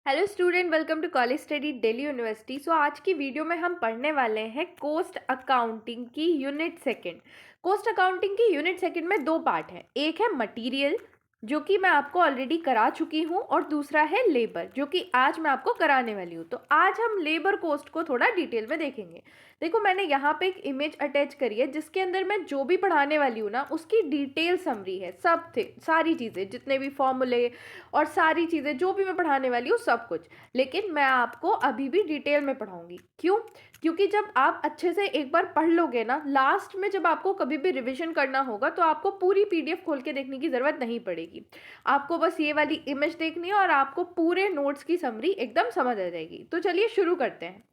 Hello student, welcome to college study Delhi university. So आज की video में हम पढ़ने वाले हैं कोस्ट अकाउंटिंग की यूनिट सेकंड। कोस्ट अकाउंटिंग की यूनिट सेकंड में दो पार्ट हैं। एक है मटेरियल जो कि मैं आपको ऑलरेडी करा चुकी हूँ, और दूसरा है लेबर जो कि आज मैं आपको कराने वाली हूँ। तो आज हम लेबर कोस्ट को थोड़ा डिटेल में देखेंगे। देखो, मैंने यहाँ पे एक इमेज अटैच करी है जिसके अंदर मैं जो भी पढ़ाने वाली हूँ ना उसकी डिटेल समरी है। सब थे सारी चीज़ें, जितने भी फॉर्मूले और सारी चीज़ें जो भी मैं पढ़ाने वाली हूँ सब कुछ। लेकिन मैं आपको अभी भी डिटेल में पढ़ाऊंगी। क्यों? क्योंकि जब आप अच्छे से एक बार पढ़ लोगे ना, लास्ट में जब आपको कभी भी रिवीजन करना होगा तो आपको पूरी पीडीएफ खोल के देखने की ज़रूरत नहीं पड़ेगी। आपको बस ये वाली इमेज देखनी है और आपको पूरे नोट्स की समरी एकदम समझ आ जाएगी। तो चलिए शुरू करते हैं।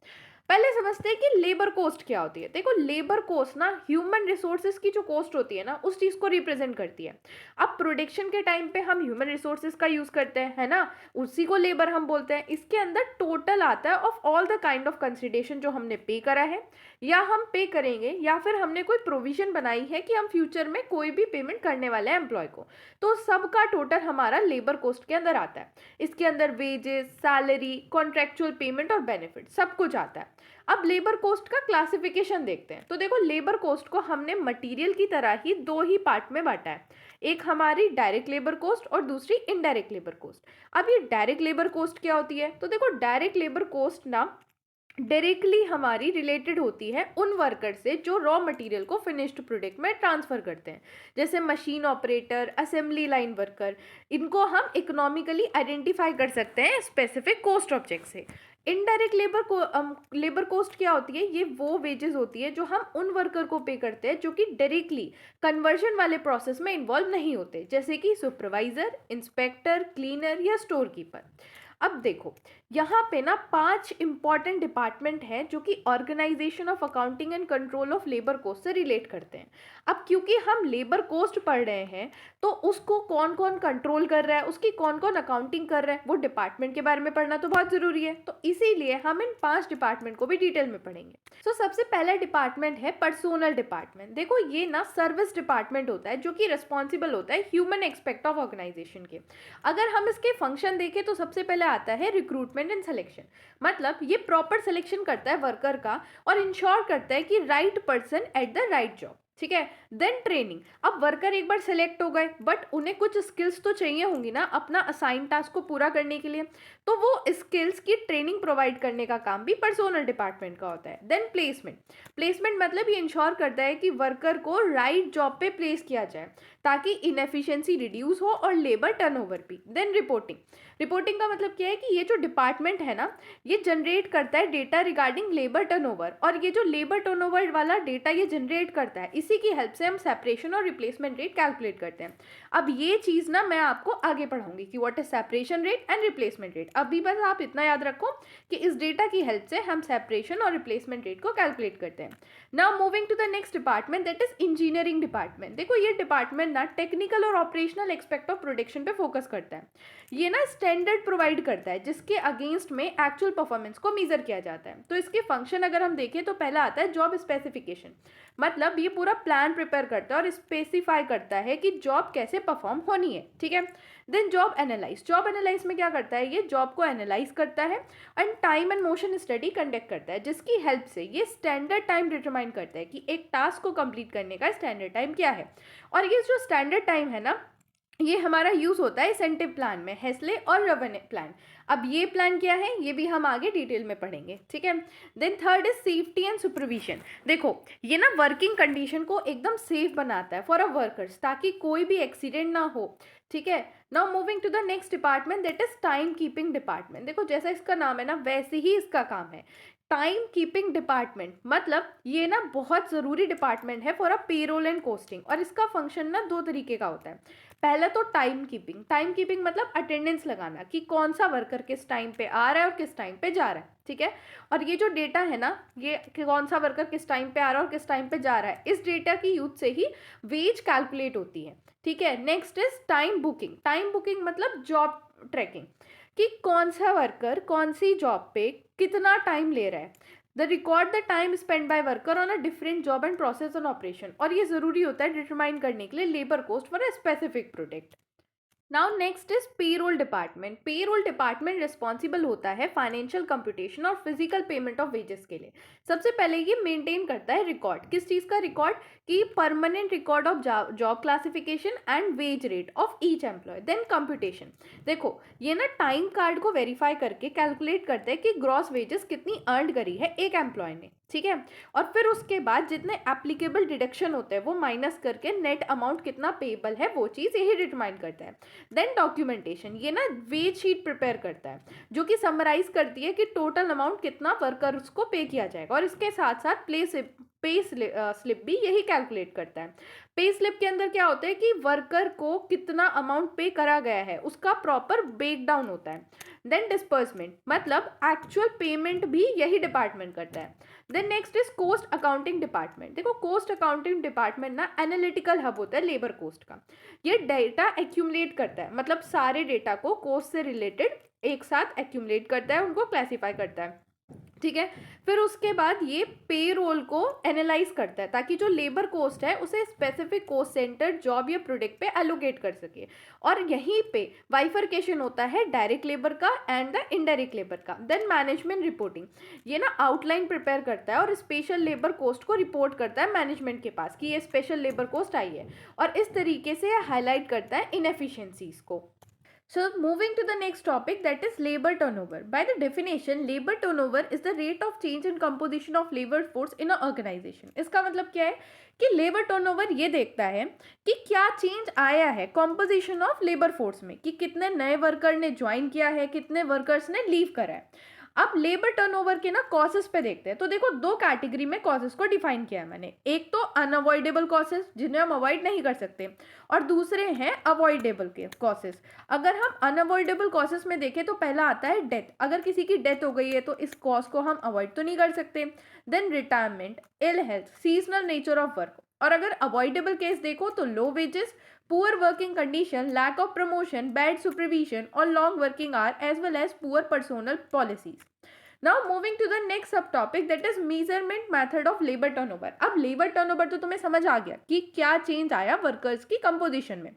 पहले समझते हैं कि लेबर कोस्ट क्या होती है। देखो, लेबर कोस्ट ना ह्यूमन रिसोर्सेज की जो कोस्ट होती है ना उस चीज़ को रिप्रेजेंट करती है। अब प्रोडक्शन के टाइम पे हम ह्यूमन रिसोर्सेज का यूज़ करते हैं, है ना, उसी को लेबर हम बोलते हैं। इसके अंदर टोटल आता है of all the kind of consideration जो हमने पे करा है या हम पे करेंगे, या फिर हमने कोई प्रोविजन बनाई है कि हम फ्यूचर में कोई भी पेमेंट करने वाले हैं एम्प्लॉय को। तो सबका टोटल हमारा लेबर कोस्ट के अंदर आता है। इसके अंदर वेजेस, सैलरी, कॉन्ट्रेक्चुअल पेमेंट और बेनिफिट सब कुछ आता है। अब लेबर कोस्ट का क्लासिफिकेशन देखते हैं। तो देखो, लेबर कोस्ट को हमने मटेरियल की तरह ही दो ही पार्ट में बांटा है। एक हमारी डायरेक्ट लेबर कोस्ट और दूसरी इनडायरेक्ट लेबर कोस्ट। अब ये डायरेक्ट लेबर कोस्ट क्या होती है? तो देखो, डायरेक्ट लेबर कोस्ट ना डायरेक्टली हमारी रिलेटेड होती है उन वर्कर से जो रॉ मटेरियल को फिनिश्ड प्रोडक्ट में ट्रांसफर करते हैं, जैसे machine operator, assembly line worker. इनको हम इकोनॉमिकली आइडेंटिफाई कर सकते हैं स्पेसिफिक कोस्ट ऑब्जेक्ट से। इनडायरेक्ट लेबर कोस्ट क्या होती है? ये वो वेजेस होती है जो हम उन वर्कर को पे करते हैं जो कि डायरेक्टली कन्वर्जन वाले प्रोसेस में इन्वॉल्व नहीं होते, जैसे कि सुपरवाइजर, इंस्पेक्टर, क्लीनर या स्टोर कीपर। अब देखो, यहाँ पे ना 5 इंपॉर्टेंट डिपार्टमेंट हैं जो कि organisation of accounting and control of labour cost से रिलेट करते हैं। अब क्योंकि हम लेबर कोस्ट पढ़ रहे हैं तो उसको कौन कौन कंट्रोल कर रहा है, उसकी कौन कौन अकाउंटिंग कर रहा है, वो डिपार्टमेंट के बारे में पढ़ना तो बहुत ज़रूरी है। तो इसीलिए हम इन 5 डिपार्टमेंट को भी डिटेल में पढ़ेंगे। तो सबसे पहला डिपार्टमेंट है पर्सोनल डिपार्टमेंट। देखो, ये ना सर्विस डिपार्टमेंट होता है जो कि रिस्पॉन्सिबल होता है ह्यूमन एक्सपेक्ट ऑफ ऑर्गेनाइजेशन के। अगर हम इसके फंक्शन देखें तो सबसे पहले आता है रिक्रूटमेंट एंड सिलेक्शन। मतलब ये प्रॉपर सिलेक्शन करता है वर्कर का और इंश्योर करता है कि right person at the right job. ठीक है। Then training. अब वर्कर एक बार सेलेक्ट हो गए, बट उन्हें कुछ स्किल्स तो चाहिए होंगी ना अपना असाइन टास्क को पूरा करने के लिए। तो वो स्किल्स की ट्रेनिंग प्रोवाइड करने का काम भी पर्सोनल डिपार्टमेंट का होता है। Then placement. प्लेसमेंट मतलब ये इंश्योर करता है कि वर्कर को राइट जॉब पे प्लेस किया जाए ताकि इनएफिशिएंसी रिड्यूस हो और लेबर टर्नओवर भी। Then reporting. रिपोर्टिंग का मतलब क्या है कि ये जो डिपार्टमेंट है ना, ये जनरेट करता है डेटा रिगार्डिंग लेबर टर्नओवर, और ये जो लेबर टर्नओवर वाला डेटा ये जनरेट करता है, इसी की हेल्प से हम सेपरेशन और रिप्लेसमेंट रेट कैलकुलेट करते हैं। अब ये चीज़ ना मैं आपको आगे पढ़ाऊंगी कि what is separation rate and replacement rate. अभी बस आप इतना याद रखो कि इस डेटा की हेल्प से हम सेपरेशन और रिप्लेसमेंट रेट को कैलकुलेट करते हैं। Now moving to the next department, that is engineering department. देखो, ये डिपार्टमेंट ना टेक्निकल और ऑपरेशनल एक्सपेक्ट ऑफ प्रोडक्शन पे फोकस करता है। ये ना स्टैंडर्ड प्रोवाइड करता है जिसके अगेंस्ट में एक्चुअल परफॉर्मेंस को मेजर किया जाता है। तो इसके फंक्शन अगर हम देखें तो पहला आता है जॉब स्पेसिफिकेशन। मतलब ये पूरा प्लान प्रिपेयर करता है और स्पेसिफाई करता है कि जॉब कैसे परफॉर्म होनी है। ठीक है। Then job analyse. Job analyse में क्या करता है? ये जॉब को एनालाइज करता है and time and motion study conduct करता है, जिसकी हेल्प से ये स्टैंडर्ड टाइम डिटरमाइन करता है कि एक टास्क को कंप्लीट करने का स्टैंडर्ड टाइम क्या है। और ये जो स्टैंडर्ड टाइम है ना, ये हमारा यूज होता है इंसेंटिव प्लान में, हेस्ले और रेवेन्यू प्लान। अब ये प्लान क्या है ये भी हम आगे डिटेल में पढ़ेंगे। ठीक है। Then third is safety and supervision. देखो, ये ना वर्किंग कंडीशन को एकदम सेफ बनाता है फॉर अ वर्कर्स, ताकि कोई भी एक्सीडेंट ना हो। ठीक है। Now moving to the next department, that is time keeping department. देखो, जैसा इसका नाम है ना वैसे ही इसका काम है, टाइम कीपिंग डिपार्टमेंट। मतलब ये ना बहुत ज़रूरी डिपार्टमेंट है for a payroll and costing, और इसका फंक्शन ना दो तरीके का होता है। पहला तो टाइम कीपिंग। टाइम कीपिंग मतलब अटेंडेंस लगाना कि कौन सा वर्कर किस टाइम पे आ रहा है और किस टाइम पे जा रहा है। ठीक है। और ये जो डेटा है ना, ये कि कौन सा वर्कर किस टाइम पे आ रहा है और किस टाइम पे जा रहा है, इस डेटा की यूज से ही वेज कैलकुलेट होती है। ठीक है। Next is time booking. Time booking मतलब जॉब ट्रैकिंग कि कौन सा वर्कर कौन सी जॉब पे कितना टाइम ले रहा है। The record the time spend by worker on a different job and process on operation. और ये ज़रूरी होता है डिटरमाइन करने के लिए labour cost for a specific product. Now next is payroll department. Payroll department responsible होता है फाइनेंशियल कंप्यूटेशन और फिजिकल पेमेंट ऑफ वेजेस के लिए। सबसे पहले ये मेंटेन करता है रिकॉर्ड, किस चीज़ का रिकॉर्ड, कि permanent record of job classification and wage rate of each employee. Then computation, देखो ये ना टाइम कार्ड को वेरीफाई करके कैलकुलेट करते हैं कि ग्रॉस वेजेस कितनी अर्न करी है एक एम्प्लॉय ने, ठीक है। और फिर उसके बाद जितने एप्लीकेबल डिडक्शन होते हैं वो माइनस करके नेट अमाउंट कितना पेएबल है वो चीज़ यही डिटरमाइन करता है। देन डॉक्यूमेंटेशन, ये ना वेज शीट प्रिपेयर करता है जो कि समराइज करती है कि टोटल अमाउंट कितना वर्कर्स को पे किया जाएगा, और इसके साथ साथ पे स्लिप भी यही कैलकुलेट करता है। पे स्लिप के अंदर क्या होता है कि वर्कर को कितना अमाउंट पे करा गया है उसका प्रॉपर ब्रेक डाउन होता है। देन डिस्पर्समेंट, मतलब एक्चुअल पेमेंट भी यही डिपार्टमेंट करता है। Then next is cost accounting department. देखो कोस्ट अकाउंटिंग डिपार्टमेंट ना एनालिटिकल हब होता है लेबर कोस्ट का। ये डेटा एक्यूमुलेट करता है, मतलब सारे डेटा को कोस्ट से रिलेटेड एक साथ एक्यूमुलेट करता है, उनको क्लासीफाई करता है, ठीक है। फिर उसके बाद ये पे रोल को एनालाइज करता है ताकि जो लेबर कोस्ट है उसे स्पेसिफिक कोस्ट सेंटर जॉब या प्रोडक्ट पे एलोकेट कर सके। और यहीं पे बाइफर्केशन होता है डायरेक्ट लेबर का एंड द इनडायरेक्ट लेबर का। देन मैनेजमेंट रिपोर्टिंग, ये ना आउटलाइन प्रिपेयर करता है और स्पेशल लेबर कोस्ट को रिपोर्ट करता है मैनेजमेंट के पास कि ये स्पेशल लेबर कोस्ट आई है, और इस तरीके से हाईलाइट करता है इनएफिशिएंसीज को। So moving to the next topic, that is labor turnover. By the definition, labor turnover is the rate of change in composition of labor force in a organization. इसका मतलब क्या है कि लेबर टर्नओवर ये देखता है कि क्या चेंज आया है कॉम्पोजिशन ऑफ लेबर फोर्स में, कि कितने नए वर्कर ने ज्वाइन किया है, कितने वर्कर्स ने लीव करा है। अब लेबर टर्नओवर के ना कॉसेस पे देखते हैं। तो देखो दो कैटेगरी में कॉसेस को डिफाइन किया है मैंने, एक तो अनअवॉइडेबल कॉसेस जिन्हें हम अवॉइड नहीं कर सकते, और दूसरे हैं अवॉइडेबल के कॉसेस। अगर हम अनअवॉइडेबल कॉसेस में देखें तो पहला आता है डेथ। अगर किसी की डेथ हो गई है तो इस कॉज को हम अवॉइड तो नहीं कर सकते। Then retirement, ill health, seasonal nature of work. और अगर अवॉइडेबल केस देखो तो low wages, poor working condition, lack of promotion, bad supervision or long working hour, as well as poor personal policies. Now moving to the next subtopic, that is measurement method of labor turnover. अब labor turnover तो तुम्हें समझ आ गया कि क्या change आया workers की composition में,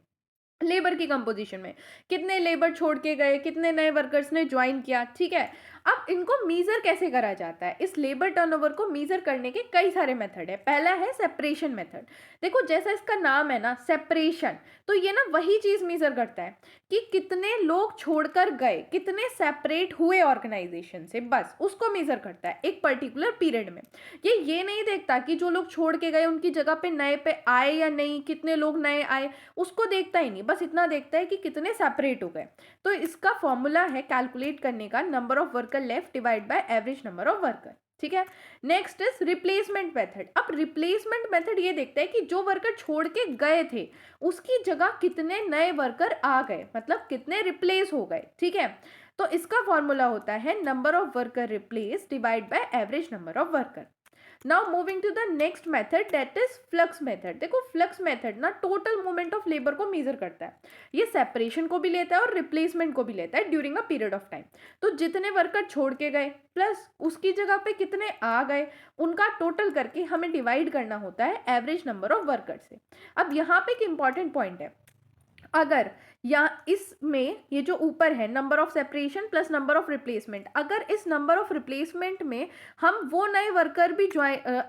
लेबर की कंपोजिशन में, कितने लेबर छोड़ के गए, कितने नए वर्कर्स ने ज्वाइन किया, ठीक है। अब इनको मीजर कैसे करा जाता है, इस लेबर टर्नओवर को मीजर करने के कई सारे मेथड है। पहला है सेपरेशन मेथड। देखो जैसा इसका नाम है ना सेपरेशन, तो ये ना वही चीज मीजर करता है कि कितने लोग छोड़कर गए, कितने सेपरेट हुए ऑर्गेनाइजेशन से, बस उसको मीजर करता है एक पर्टिकुलर पीरियड में। ये नहीं देखता कि जो लोग छोड़ के गए उनकी जगह पे नए पे आए या नहीं, कितने लोग नए आए, उसको देखता ही नहीं, बस इतना देखता है कि कितने सेपरेट हो गए। तो इसका फॉर्मूला है कैलकुलेट करने का number of worker left divide by average number of worker, ठीक है। Next is replacement method. अब रिप्लेसमेंट मेथड ये देखता है कि जो वर्कर छोड़ के गए थे उसकी जगह कितने नए वर्कर आ गए, मतलब कितने रिप्लेस हो गए, ठीक है। तो इसका फॉर्मूला होता है number of worker replace divide by average number of worker. Now moving to the next method, that is flux method. देखो फ्लक्स मेथड ना टोटल मूवमेंट ऑफ लेबर को मेजर करता है। ये सेपरेशन को भी लेता है और रिप्लेसमेंट को भी लेता है during a period of time. तो जितने वर्कर छोड़ के गए प्लस उसकी जगह पे कितने आ गए, उनका टोटल करके हमें डिवाइड करना होता है एवरेज नंबर ऑफ वर्कर से। अब यहाँ पे एक इंपॉर्टेंट पॉइंट है, अगर या इसमें ये जो ऊपर है number of separation plus number of replacement, अगर इस नंबर ऑफ रिप्लेसमेंट में हम वो नए वर्कर भी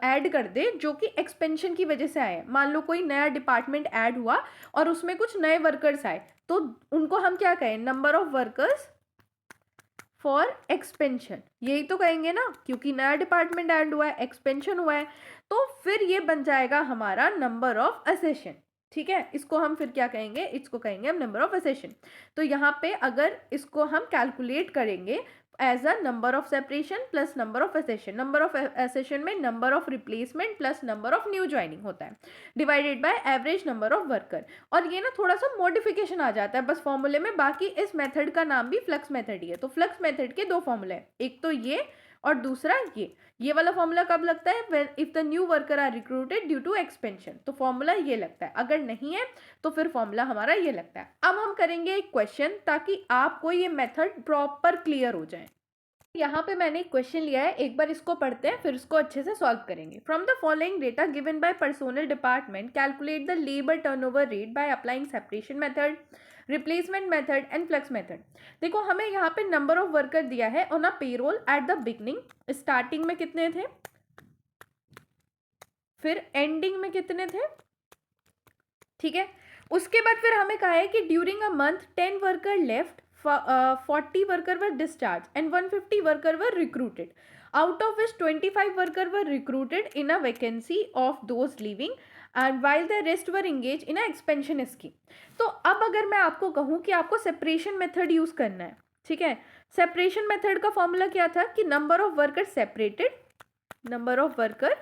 ऐड कर दे जो कि एक्सपेंशन की वजह से आए, मान लो कोई नया डिपार्टमेंट ऐड हुआ और उसमें कुछ नए वर्कर्स आए, तो उनको हम क्या कहें, number of workers for expansion, यही तो कहेंगे ना, क्योंकि नया डिपार्टमेंट ऐड हुआ है, एक्सपेंशन हुआ है, तो फिर ये बन जाएगा हमारा नंबर ऑफ असेशन, ठीक है। इसको हम फिर क्या कहेंगे, इसको कहेंगे हम नंबर ऑफ असेशन। तो यहाँ पे अगर इसको हम कैलकुलेट करेंगे as a number of separation plus number of accession, number of accession में number of replacement plus number of new joining होता है divided by average number of worker. और ये ना थोड़ा सा मॉडिफिकेशन आ जाता है बस फॉर्मूले में, बाकी इस मेथड का नाम भी फ्लक्स मेथड ही है। तो फ्लक्स मेथड के दो फॉर्मूले हैं, एक तो ये और दूसरा ये वाला फॉर्मूला कब लगता है, when if the new worker are recruited due to expansion, तो फॉर्मूला ये लगता है। अगर नहीं है तो फिर फॉर्मूला हमारा ये लगता है। अब हम करेंगे एक क्वेश्चन ताकि आपको ये मेथड प्रॉपर क्लियर हो जाए। यहाँ पे मैंने एक क्वेश्चन लिया है, एक बार इसको पढ़ते हैं फिर इसको अच्छे से सॉल्व करेंगे। From the following data given by personnel department calculate the labour turnover rate by applying separation method, replacement method and flux method. देखो हमें यहाँ पे नंबर ऑफ वर्कर दिया है on a payroll at the beginning, starting में कितने थे, फिर एंडिंग में कितने थे, ठीक है। उसके बाद फिर हमें कहा है कि during a month 10 worker left, 40 worker were discharge and 150 worker were recruited, out of which 25 worker were recruited in a vacancy of those leaving and while the rest were engaged in a expansion scheme। तो अब अगर मैं आपको कहूँ कि आपको separation method use करना है, ठीक है, सेपरेशन मेथड का फॉर्मूला क्या था कि number of worker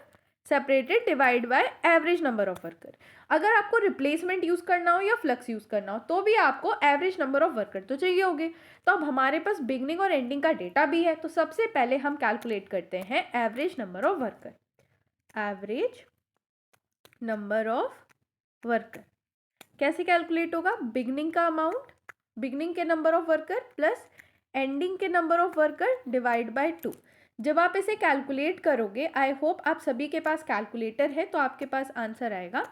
separated divide by average number of worker. अगर आपको रिप्लेसमेंट यूज करना हो या फ्लक्स यूज करना हो तो भी आपको एवरेज नंबर ऑफ वर्कर तो चाहिए होंगे। तो अब हमारे पास बिगनिंग और एंडिंग का डेटा भी है, तो सबसे पहले हम कैलकुलेट करते हैं average number of worker. Average number of worker कैसे कैलकुलेट होगा, बिगनिंग का अमाउंट, बिगनिंग के number of worker plus ending के number of worker divide by 2। जब आप इसे कैलकुलेट करोगे, आई होप आप सभी के पास कैलकुलेटर है, तो आपके पास आंसर आएगा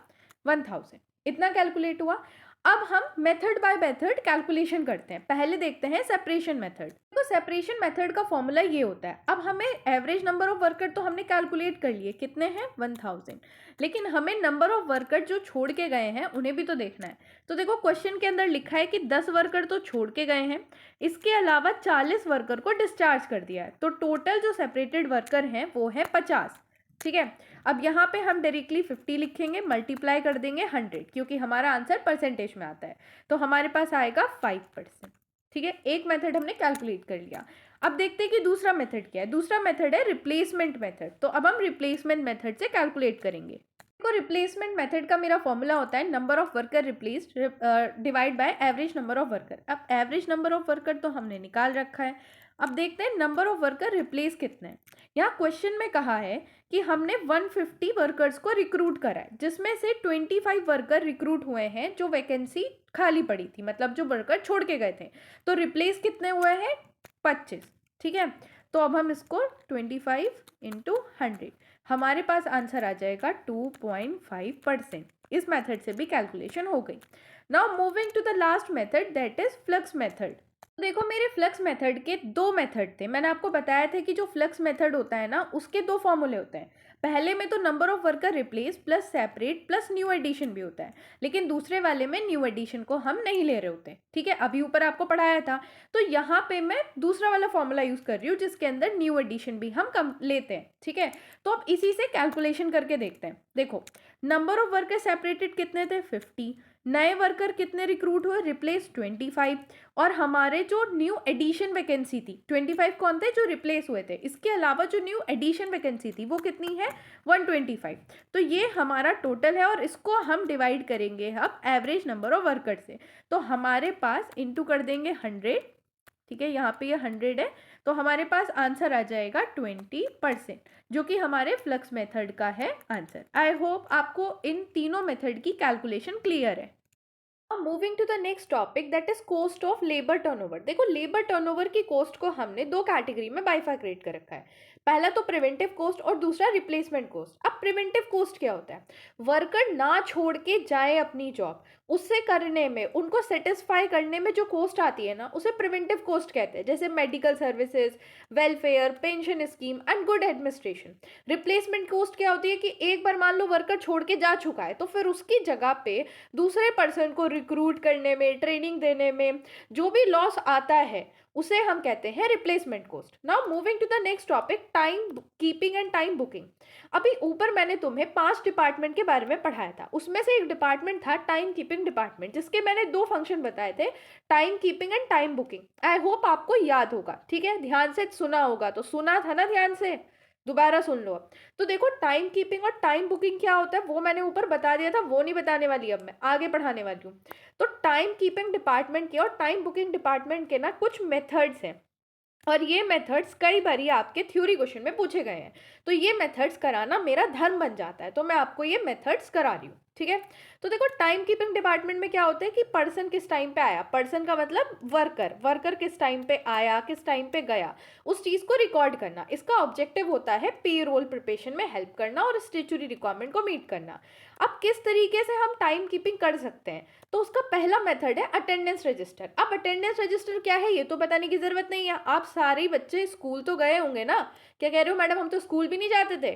1000। इतना कैलकुलेट हुआ। अब हम मेथड बाय मेथड कैलकुलेशन करते हैं। पहले देखते हैं सेपरेशन मेथड। तो सेपरेशन मेथड का फॉर्मूला ये होता है, अब हमें एवरेज नंबर ऑफ वर्कर तो हमने कैलकुलेट कर लिए, कितने हैं 1000, लेकिन हमें नंबर ऑफ वर्कर जो छोड़ के गए हैं उन्हें भी तो देखना है। तो देखो क्वेश्चन के अंदर लिखा है कि 10 वर्कर तो छोड़ के गए हैं, इसके अलावा 40 वर्कर को डिस्चार्ज कर दिया है, तो टोटल जो सेपरेटेड वर्कर हैं वो है 50, ठीक है। अब यहाँ पे हम डायरेक्टली 50 लिखेंगे, मल्टीप्लाई कर देंगे 100, क्योंकि हमारा आंसर परसेंटेज में आता है, तो हमारे पास आएगा 5%, ठीक है। एक मेथड हमने कैलकुलेट कर लिया। अब देखते हैं कि दूसरा मेथड क्या है। दूसरा मेथड है रिप्लेसमेंट मेथड। तो अब हम रिप्लेसमेंट मेथड से कैलकुलेट करेंगे। देखो रिप्लेसमेंट मेथड का मेरा फॉर्मूला होता है number of worker replaced divide by average number of worker. अब एवरेज नंबर ऑफ वर्कर तो हमने निकाल रखा है। अब देखते हैं नंबर ऑफ वर्कर रिप्लेस कितने हैं। यहाँ क्वेश्चन में कहा है कि हमने 150 वर्कर्स को रिक्रूट करा है, जिसमें से 25 वर्कर रिक्रूट हुए हैं जो वैकेंसी खाली पड़ी थी, मतलब जो वर्कर छोड़ के गए थे। तो रिप्लेस कितने हुए हैं 25, ठीक है। तो अब हम इसको 25 इंटू 100, हमारे पास आंसर आ जाएगा 2.5%। इस मेथड से भी कैलकुलेशन हो गई। Now moving to the last method, that is flux method. देखो मेरे फ्लक्स मेथड के दो मेथड थे। मैंने आपको बताया था कि जो फ्लक्स मेथड होता है ना, उसके दो फॉर्मूले होते हैं। पहले में तो number of worker replace plus separate plus new addition भी होता है, लेकिन दूसरे वाले में न्यू एडिशन को हम नहीं ले रहे होते, ठीक है। अभी ऊपर आपको पढ़ाया था, तो यहाँ पे मैं दूसरा वाला फॉर्मूला यूज कर रही हूँ जिसके अंदर न्यू एडिशन भी हम कम लेते हैं, ठीक है। तो अब इसी से कैलकुलेशन करके देखते हैं। देखो नंबर ऑफ वर्कर सेपरेटेड कितने थे 50, नए वर्कर कितने रिक्रूट हुए रिप्लेस 25, और हमारे जो न्यू एडिशन वैकेंसी थी 25 कौन थे जो रिप्लेस हुए थे, इसके अलावा जो न्यू एडिशन वैकेंसी थी वो कितनी है 125। तो ये हमारा टोटल है और इसको हम डिवाइड करेंगे अब एवरेज नंबर ऑफ वर्कर से। तो हमारे पास इंटू कर देंगे 100, ठीक है, यहाँ पे ये 100 है, तो हमारे पास आंसर आ जाएगा 20%, जो कि हमारे फ्लक्स मेथड का है आंसर। आई होप आपको इन तीनों मेथड की कैलकुलेशन क्लियर है। Moving to the next topic, that is cost of labour turnover. देखो लेबर टर्नओवर की कॉस्ट को हमने दो कैटेगरी में बाइफर्केट कर रखा है। पहला तो प्रिवेंटिव कॉस्ट और दूसरा रिप्लेसमेंट कॉस्ट। अब प्रिवेंटिव कॉस्ट क्या होता है, वर्कर ना छोड़ के जाए अपनी जॉब, उससे करने में, उनको सेटिस्फाई करने में जो कॉस्ट आती है ना, उसे प्रिवेंटिव कॉस्ट कहते हैं, जैसे medical services, welfare, pension scheme and good administration. Replacement cost क्या होती है कि एक बार मान लो वर्कर छोड़ के जा चुका है, तो फिर उसकी जगह पे दूसरे पर्सन को रिक्रूट करने में, ट्रेनिंग देने में जो भी लॉस आता है उसे हम कहते हैं replacement cost. Now moving to the next topic, time keeping and time booking. अभी ऊपर मैंने तुम्हें 5 डिपार्टमेंट के बारे में पढ़ाया था, उसमें से एक डिपार्टमेंट था टाइम कीपिंग डिपार्टमेंट, जिसके मैंने दो फंक्शन बताए थे, time keeping and time booking. I hope आपको याद होगा, ठीक है, ध्यान से सुना होगा, तो सुना था ना, ध्यान से दोबारा सुन लो। अब तो देखो टाइम कीपिंग और टाइम बुकिंग क्या होता है वो मैंने ऊपर बता दिया था, वो नहीं बताने वाली, अब मैं आगे पढ़ाने वाली हूँ। तो टाइम कीपिंग डिपार्टमेंट के और टाइम बुकिंग डिपार्टमेंट के ना कुछ मेथड्स हैं, और ये मेथड्स कई बार आपके थ्योरी क्वेश्चन में पूछे गए हैं। तो ये मेथड्स कराना मेरा धर्म बन जाता है, तो मैं आपको ये मेथड्स करा रही हूँ। ठीक है। तो देखो टाइम कीपिंग डिपार्टमेंट में क्या होता है कि पर्सन किस टाइम पे आया, पर्सन का मतलब वर्कर, वर्कर किस टाइम पे आया, किस टाइम पे गया, उस चीज को रिकॉर्ड करना। इसका ऑब्जेक्टिव होता है पे रोल प्रिपरेशन में हेल्प करना और स्टेचुटरी रिक्वायरमेंट को मीट करना। अब किस तरीके से हम टाइम कीपिंग कर सकते हैं, तो उसका पहला मेथड है अटेंडेंस रजिस्टर। अब अटेंडेंस रजिस्टर क्या है ये तो बताने की जरूरत नहीं है, आप सारे बच्चे स्कूल तो गए होंगे ना। क्या कह रहे हो मैडम, हम तो स्कूल भी नहीं जाते थे,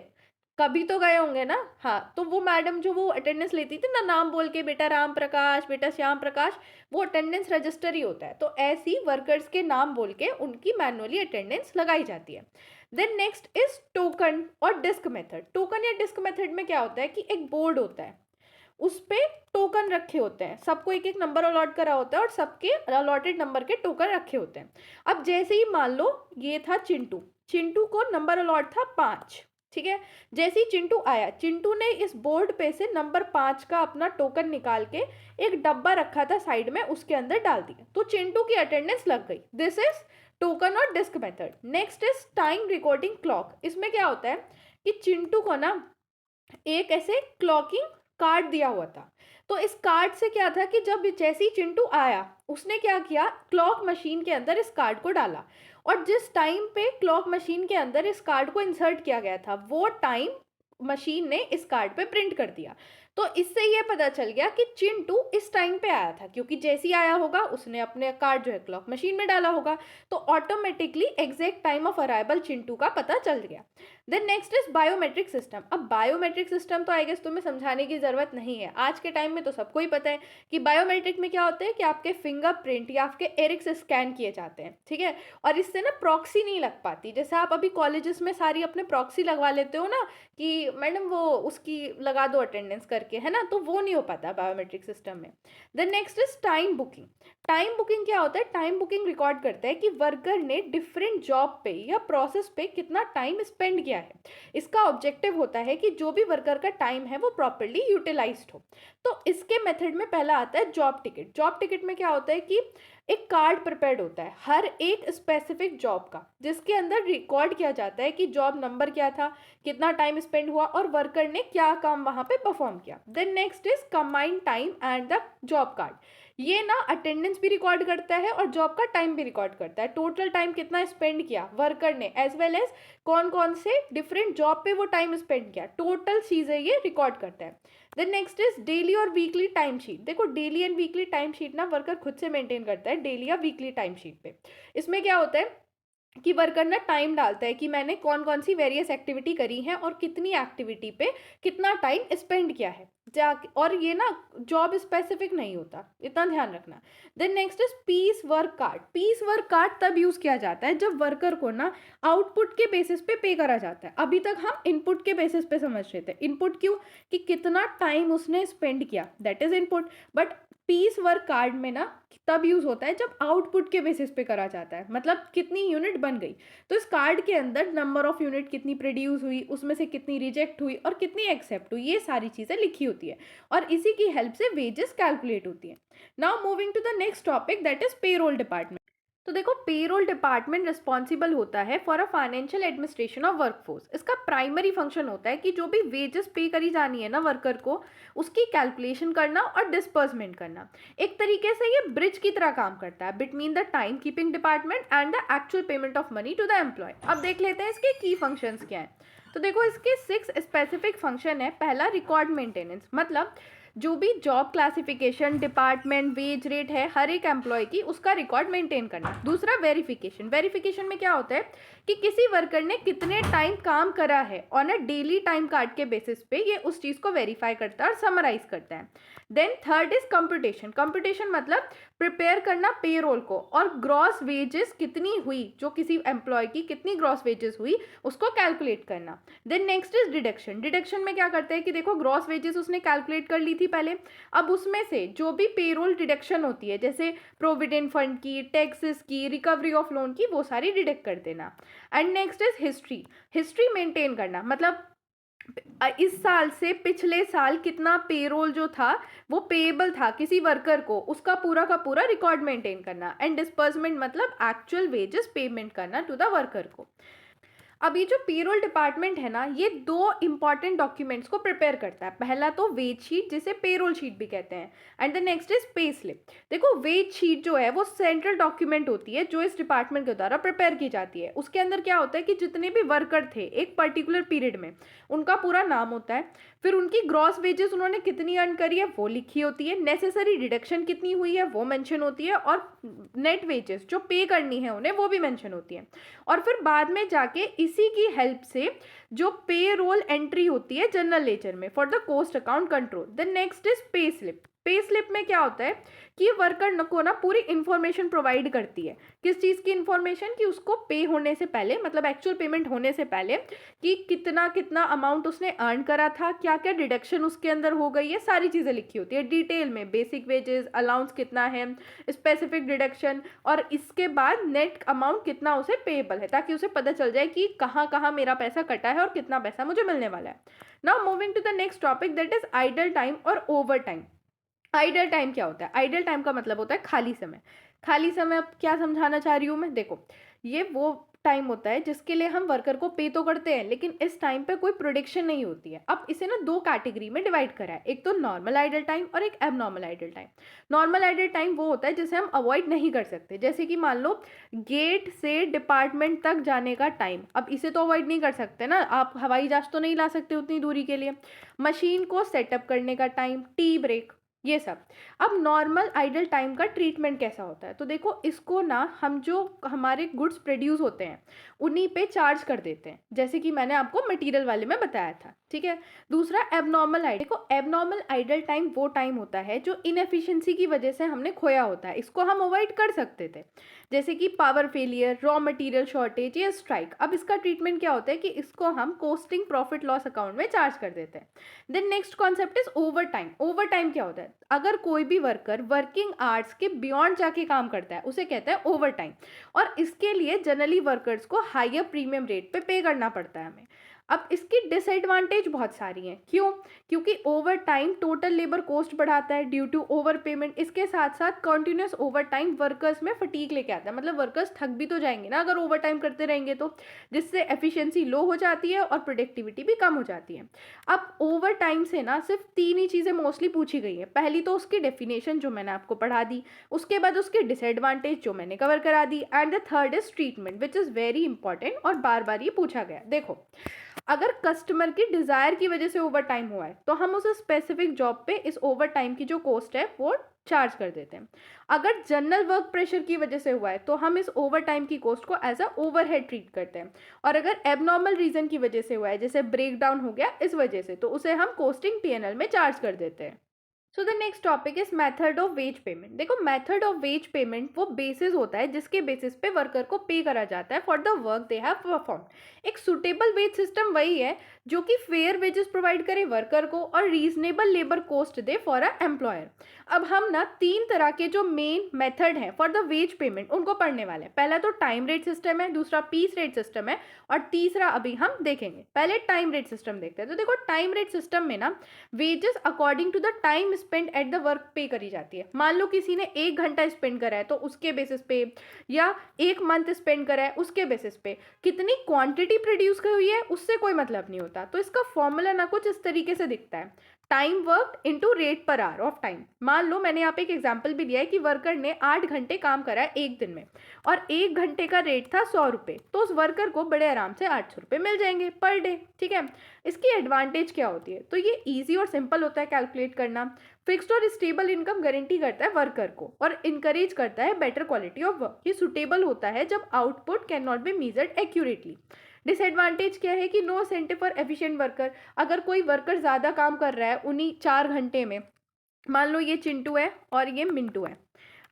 कभी तो गए होंगे ना। हाँ, तो वो मैडम जो वो अटेंडेंस लेती थी ना, नाम बोल के बेटा राम प्रकाश, बेटा श्याम प्रकाश, वो अटेंडेंस रजिस्टर ही होता है। तो ऐसी वर्कर्स के नाम बोल के उनकी मैनुअली अटेंडेंस लगाई जाती है। देन नेक्स्ट इज टोकन और डिस्क मेथड। टोकन या डिस्क मेथड में क्या होता है कि एक बोर्ड होता है, उस पे टोकन रखे होते हैं, सबको एक एक नंबर अलॉट करा होता है और सबके अलॉटेड नंबर के टोकन रखे होते हैं। अब जैसे ही मान लो ये था चिंटू, चिंटू को नंबर अलॉट था 5, ठीक है। जैसे ही चिंटू आया, चिंटू ने इस बोर्ड पे से नंबर 5 का अपना टोकन निकाल के एक डब्बा रखा था साइड में, उसके अंदर डाल दिया, तो चिंटू की अटेंडेंस लग गई। दिस इज टोकन और disc method. Next is time recording clock. इसमें क्या होता है कि चिंटू को ना एक ऐसे क्लॉकिंग कार्ड दिया हुआ था, तो इस कार्ड से क्या था कि जब जैसे ही चिंटू आया, उसने क्या किया, क्लॉक मशीन के अंदर इस कार्ड को डाला, और जिस टाइम पे क्लॉक मशीन के अंदर इस कार्ड को इंसर्ट किया गया था, वो टाइम मशीन ने इस कार्ड पे प्रिंट कर दिया। तो इससे ये पता चल गया कि चिंटू इस टाइम पे आया था, क्योंकि जैसे ही आया होगा उसने अपने कार्ड जो है क्लॉक मशीन में डाला होगा, तो automatically exact time of arrival Chintu का पता चल गया। Then next is biometric system. अब बायोमेट्रिक सिस्टम तो आई गेस तुम्हें समझाने की जरूरत नहीं है, आज के टाइम में तो सबको ही पता है कि बायोमेट्रिक में क्या होता है कि आपके फिंगरप्रिंट या आपके एरिक्स स्कैन किए जाते हैं, ठीक है। और इससे ना प्रॉक्सी नहीं लग पाती, जैसे आप अभी कॉलेजेस में सारी अपने प्रॉक्सी लगवा लेते हो ना कि मैडम वो उसकी लगा दो अटेंडेंस करके, है ना, तो वो नहीं हो पाता बायोमेट्रिक सिस्टम में। Then next is time booking. Time booking क्या होता है, टाइम बुकिंग रिकॉर्ड करता है कि वर्कर ने डिफरेंट जॉब पे या प्रोसेस पे कितना टाइम स्पेंड किया है। इसका ऑब्जेक्टिव होता है कि जो भी वर्कर का टाइम है वो प्रॉपरली यूटिलाइज्ड हो। तो इसके मेथड में पहला आता है जॉब टिकट। जॉब टिकट में क्या होता है कि एक कार्ड प्रिपेयर्ड होता है हर एक स्पेसिफिक जॉब का, जिसके अंदर रिकॉर्ड किया जाता है कि जॉब नंबर क्या था, कितना टाइम स्पेंड हुआ और वर्कर ने क्या काम वहां पे परफॉर्म किया। Then next is combined time and the job card. ये ना अटेंडेंस भी रिकॉर्ड करता है और जॉब का टाइम भी रिकॉर्ड करता है, टोटल टाइम कितना स्पेंड किया वर्कर ने, एज वेल एज कौन कौन से डिफरेंट जॉब पे वो टाइम स्पेंड किया, टोटल चीजें ये रिकॉर्ड करता है। देन नेक्स्ट इज डेली और वीकली टाइम शीट। देखो daily and weekly time sheet ना वर्कर खुद से मेंटेन करता है डेली या वीकली टाइम शीट पे। इसमें क्या होता है कि वर्कर ना टाइम डालता है कि मैंने कौन कौन सी वेरियस एक्टिविटी करी है और कितनी एक्टिविटी पे कितना टाइम स्पेंड किया है जा, और ये ना जॉब स्पेसिफिक नहीं होता, इतना ध्यान रखना। Then next is piece work card. Piece work card तब यूज किया जाता है जब वर्कर को ना आउटपुट के बेसिस पे पे करा जाता है। अभी तक हम इनपुट के बेसिस पे समझ रहे थे, इनपुट क्यों, कि कितना टाइम उसने स्पेंड किया, that is input. But peace work card में ना तब यूज होता है जब आउटपुट के बेसिस पे करा जाता है, मतलब कितनी यूनिट बन गई। तो इस कार्ड के अंदर नंबर ऑफ यूनिट कितनी प्रोड्यूस हुई, उसमें से कितनी रिजेक्ट हुई और कितनी एक्सेप्ट हुई, ये सारी चीजें लिखी होती है और इसी की हेल्प से वेजेस कैलकुलेट होती है। Now moving to the next topic that is payroll department. तो देखो पेरोल डिपार्टमेंट रिस्पॉन्सिबल होता है for a financial administration of workforce. इसका प्राइमरी फंक्शन होता है कि जो भी वेजेस पे करी जानी है ना वर्कर को, उसकी कैलकुलेशन करना और डिस्पर्समेंट करना। एक तरीके से ये ब्रिज की तरह काम करता है between the time keeping department and the actual payment of money to the employee. अब देख लेते हैं इसके की फंक्शंस क्या हैं। तो देखो इसके 6 स्पेसिफिक फंक्शन है। पहला रिकॉर्ड मेंटेनेंस, मतलब जो भी job classification, department, wage rate है हर एक एम्प्लॉय की, उसका रिकॉर्ड मेंटेन करना। दूसरा वेरिफिकेशन। वेरिफिकेशन में क्या होता है कि किसी वर्कर ने कितने टाइम काम करा है on a daily time card के बेसिस पे ये उस चीज को वेरीफाई करता है और समराइज करता है। Then third is computation. Computation मतलब प्रिपेयर करना पेरोल को और ग्रॉस वेजेस कितनी हुई, जो किसी एम्प्लॉय की कितनी ग्रॉस वेजेस हुई उसको कैलकुलेट करना। Then next is deduction. Deduction में क्या करते हैं कि देखो ग्रॉस वेजेस उसने कैलकुलेट कर ली थी पहले, अब उसमें से जो भी पेरोल डिडक्शन होती है जैसे प्रोविडेंट फंड की, टैक्सेस की, रिकवरी ऑफ लोन की, वो सारी डिडक्ट कर देना। And next is history. History maintain करना, मतलब इस साल से पिछले साल कितना पेरोल जो था वो पेएबल था किसी वर्कर को, उसका पूरा का पूरा रिकॉर्ड मेंटेन करना। एंड डिस्पर्समेंट मतलब एक्चुअल वेजेस पेमेंट करना टू द वर्कर को। अब ये जो पेरोल डिपार्टमेंट है ना, ये दो इंपॉर्टेंट डॉक्यूमेंट्स को प्रिपेयर करता है। पहला तो वेज शीट, जिसे पेरोल शीट भी कहते हैं, and the next is pay slip. देखो वेज शीट जो है वो सेंट्रल डॉक्यूमेंट होती है जो इस डिपार्टमेंट के द्वारा प्रिपेयर की जाती है। उसके अंदर क्या होता है कि जितने भी वर्कर थे एक पर्टिकुलर पीरियड में, उनका पूरा नाम होता है, फिर उनकी ग्रॉस वेजेस उन्होंने कितनी अर्न करी है वो लिखी होती है, नेसेसरी डिडक्शन कितनी हुई है वो मेंशन होती है, और नेट वेजेस जो पे करनी है उन्हें वो भी मेंशन होती है। और फिर बाद में जाके इसी की हेल्प से जो पे रोल एंट्री होती है जनरल लेजर में for the cost account control. The next is pay slip. Pay slip में क्या होता है कि वर्कर को ना पूरी इंफॉर्मेशन प्रोवाइड करती है। किस चीज़ की इंफॉर्मेशन? कि उसको पे होने से पहले, मतलब एक्चुअल पेमेंट होने से पहले, कि कितना कितना अमाउंट उसने अर्न करा था, क्या क्या डिडक्शन उसके अंदर हो गई है, सारी चीज़ें लिखी होती है डिटेल में। बेसिक वेजेस, अलाउंस कितना है, स्पेसिफिक डिडक्शन, और इसके बाद नेट अमाउंट कितना उसे पेएबल है, ताकि उसे पता चल जाए कि कहाँ कहाँ मेरा पैसा कटा है और कितना पैसा मुझे मिलने वाला है। Now moving to the next topic, that is idle time और ओवर टाइम। आइडल टाइम क्या होता है? आइडल टाइम का मतलब होता है खाली समय। खाली समय अब क्या समझाना चाह रही हूँ मैं, देखो ये वो टाइम होता है जिसके लिए हम वर्कर को पे तो करते हैं, लेकिन इस टाइम पे कोई प्रोडक्शन नहीं होती है। अब इसे ना दो कैटेगरी में डिवाइड करा है, एक तो नॉर्मल आइडल टाइम और एक abnormal idle time. Normal idle time वो होता है जिसे हम अवॉइड नहीं कर सकते, जैसे कि मान लो गेट से डिपार्टमेंट तक जाने का टाइम, अब इसे तो अवॉइड नहीं कर सकते ना, आप हवाई जहाज तो नहीं ला सकते उतनी दूरी के लिए। मशीन को सेटअप करने का टाइम, टी ब्रेक, ये सब। अब नॉर्मल आइडल टाइम का ट्रीटमेंट कैसा होता है, तो देखो इसको ना हम जो हमारे गुड्स प्रोड्यूस होते हैं उन्हीं पे चार्ज कर देते हैं, जैसे कि मैंने आपको मटेरियल वाले में बताया था, ठीक है। दूसरा एबनॉर्मल आइडल, देखो एबनॉर्मल आइडल टाइम वो टाइम होता है जो इनएफिशिएंसी की वजह से हमने खोया होता है, इसको हम अवॉइड कर सकते थे, जैसे कि power failure, raw material shortage या स्ट्राइक। अब इसका ट्रीटमेंट क्या होता है कि इसको हम कोस्टिंग प्रॉफिट लॉस अकाउंट में चार्ज कर देते हैं। Then next concept is overtime. Overtime क्या होता है? अगर कोई भी वर्कर वर्किंग आवर्स के बियॉन्ड जाके काम करता है उसे कहते हैं ओवर टाइम, और इसके लिए जनरली वर्कर्स को हायर प्रीमियम रेट पे करना पड़ता है हमें। अब इसकी डिसएडवांटेज बहुत सारी हैं। क्यों? क्योंकि over time total labour cost बढ़ाता है ड्यू टू ओवर पेमेंट। इसके साथ साथ कंटिन्यूस ओवर टाइम वर्कर्स में फटीग लेके आता है, मतलब वर्कर्स थक भी तो जाएंगे ना अगर ओवर टाइम करते रहेंगे तो, जिससे एफिशिएंसी लो हो जाती है और प्रोडक्टिविटी भी कम हो जाती है। अब ओवर टाइम से ना सिर्फ तीन ही चीज़ें मोस्टली पूछी गई हैं। पहली तो उसकी डेफिनेशन जो मैंने आपको पढ़ा दी, उसके बाद उसके डिसएडवांटेज जो मैंने कवर करा दी, and the third is treatment which is very important और बार बार ये पूछा गया। देखो अगर कस्टमर की डिज़ायर की वजह से ओवर टाइम हुआ है तो हम उस स्पेसिफिक जॉब पे इस ओवर टाइम की जो कॉस्ट है वो चार्ज कर देते हैं। अगर जनरल वर्क प्रेशर की वजह से हुआ है तो हम इस ओवर टाइम की कॉस्ट को एज अ ओवरहेड ट्रीट करते हैं, और अगर एबनॉर्मल रीजन की वजह से हुआ है, जैसे ब्रेक डाउन हो गया इस वजह से, तो उसे हम कॉस्टिंग पीएनएल में चार्ज कर देते हैं। So the next topic is method of ways payment. देखो मेथड ऑफ वेज पेमेंट वो बेसिस होता है जिसके बेसिस पे वर्कर को पे करा जाता है for the work they have perform. एक सुटेबल वेज सिस्टम वही है जो कि फेयर वेजेस प्रोवाइड करे वर्कर को और reasonable labour cost they for a employer. अब हम ना तीन तरह के जो मेन मेथड हैं फॉर द वेज पेमेंट उनको पढ़ने वाले हैं। पहला तो टाइम रेट सिस्टम है, दूसरा पीस रेट सिस्टम है, और तीसरा अभी हम देखेंगे। पहले टाइम रेट सिस्टम देखते हैं। तो देखो टाइम रेट सिस्टम में ना wages according to the time spend at the work पे करी जाती है। मान लो किसी ने 1 घंटा स्पेंड करा है तो उसके बेसिस पे, या 1 मंथ स्पेंड करा है उसके बेसिस पे, कितनी क्वांटिटी प्रोड्यूस हुई है उससे कोई मतलब नहीं होता। तो इसका फॉर्मूला ना कुछ इस तरीके से दिखता है, time work into rate per hour of time. मान लो मैंने यहाँ पे एक एग्जाम्पल भी दिया है कि वर्कर ने 8 घंटे काम करा है एक दिन में, और 1 घंटे का रेट था 100 रुपये, तो उस वर्कर को बड़े आराम से 800 रुपये मिल जाएंगे पर डे, ठीक है। इसकी एडवांटेज क्या होती है? तो ये ईजी और सिंपल होता है कैलकुलेट करना। फिक्स्ड और स्टेबल इनकम गारंटी करता है वर्कर को और इनकरेज करता है बेटर क्वालिटी ऑफ वर्क। ये सुटेबल होता है जब output can not be measured accurately. Disadvantage क्या है कि no incentive for efficient worker. अगर कोई वर्कर ज़्यादा काम कर रहा है उन्हीं 4 घंटे में, मान लो ये चिंटू है और ये मिंटू है।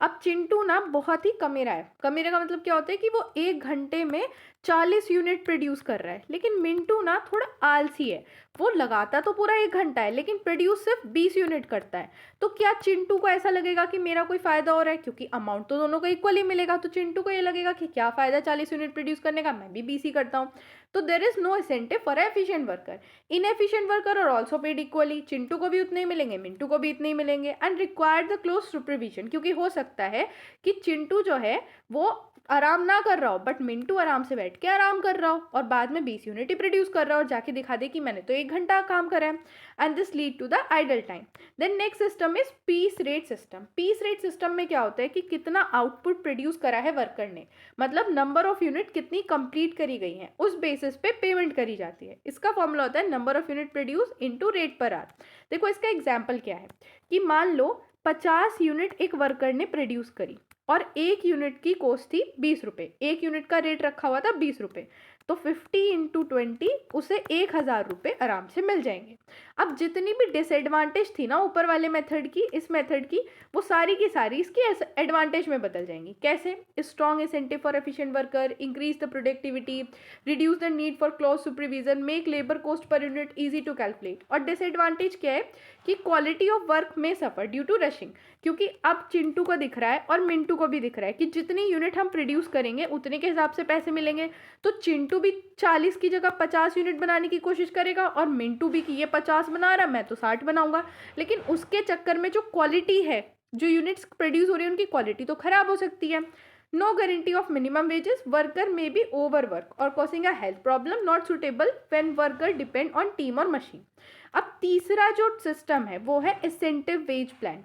अब चिंटू ना बहुत ही कमेरा है। कमेरे का मतलब क्या होता है कि वो 1 घंटे में 40 यूनिट प्रोड्यूस कर रहा है, लेकिन मिंटू ना थोड़ा आलसी है। वो लगाता तो पूरा 1 घंटा है लेकिन प्रोड्यूस सिर्फ 20 यूनिट करता है। तो क्या चिंटू को ऐसा लगेगा कि मेरा कोई फ़ायदा हो रहा है? क्योंकि अमाउंट तो दोनों को इक्वली मिलेगा, तो चिंटू को ये लगेगा कि क्या फ़ायदा 40 यूनिट प्रोड्यूस करने का, मैं भी 20 ही करता हूँ। तो there is no incentive for efficient worker. Inefficient worker are also paid equally. Chintu को भी उतने ही मिलेंगे, मिंटू को भी इतने ही मिलेंगे, and require the close supervision, क्योंकि हो सकता है कि चिंटू जो है वो आराम ना कर रहा हो, बट मिंटू आराम से बैठ के आराम कर रहा हो और बाद में 20 यूनिट ही प्रोड्यूस कर रहा हो और जाके दिखा दे कि मैंने तो 1 घंटा काम करा है, and this lead to the idle time. Then next system is piece rate system. Piece rate system में क्या होता है कि कितना आउटपुट प्रोड्यूस करा है वर्कर ने, मतलब नंबर ऑफ यूनिट कितनी कंप्लीट करी गई है, उस बेसिस पे पेमेंट करी जाती है। इसका फॉर्मूला होता है number of unit produce into rate per hour. देखो इसका एग्जाम्पल क्या है कि मान लो 50 यूनिट एक वर्कर ने प्रोड्यूस करी और 1 यूनिट की कॉस्ट थी 20 रुपये, 1 यूनिट का रेट रखा हुआ था 20 रुपये, तो 50 इंटू 20 उसे 1000 रुपये आराम से मिल जाएंगे। अब जितनी भी डिसएडवांटेज थी ना ऊपर वाले मेथड की, इस मेथड की, वो सारी की सारी इसकी एडवांटेज में बदल जाएंगी। कैसे? Strong incentive for efficient worker, increase the productivity, reduce the need for close supervision, make labour cost per unit easy to calculate. और डिसएडवांटेज क्या है कि क्वालिटी ऑफ वर्क में सफर ड्यू टू रशिंग, क्योंकि अब चिंटू को दिख रहा है और मिंटू को भी दिख रहा है कि जितनी यूनिट हम प्रोड्यूस करेंगे उतने के हिसाब से पैसे मिलेंगे। तो चिंटू भी 40 की जगह 50 यूनिट बनाने की कोशिश करेगा और मिंटू भी कि ये 50 बना रहा, मैं तो 60 बनाऊंगा, लेकिन उसके चक्कर में जो क्वालिटी है, जो यूनिट्स प्रोड्यूस हो रही है उनकी क्वालिटी तो खराब हो सकती है। No guarantee of minimum wages, worker may be over work और causing a health problem, not suitable when worker depend on team और मशीन। अब तीसरा जो सिस्टम है वो है incentive wage plan.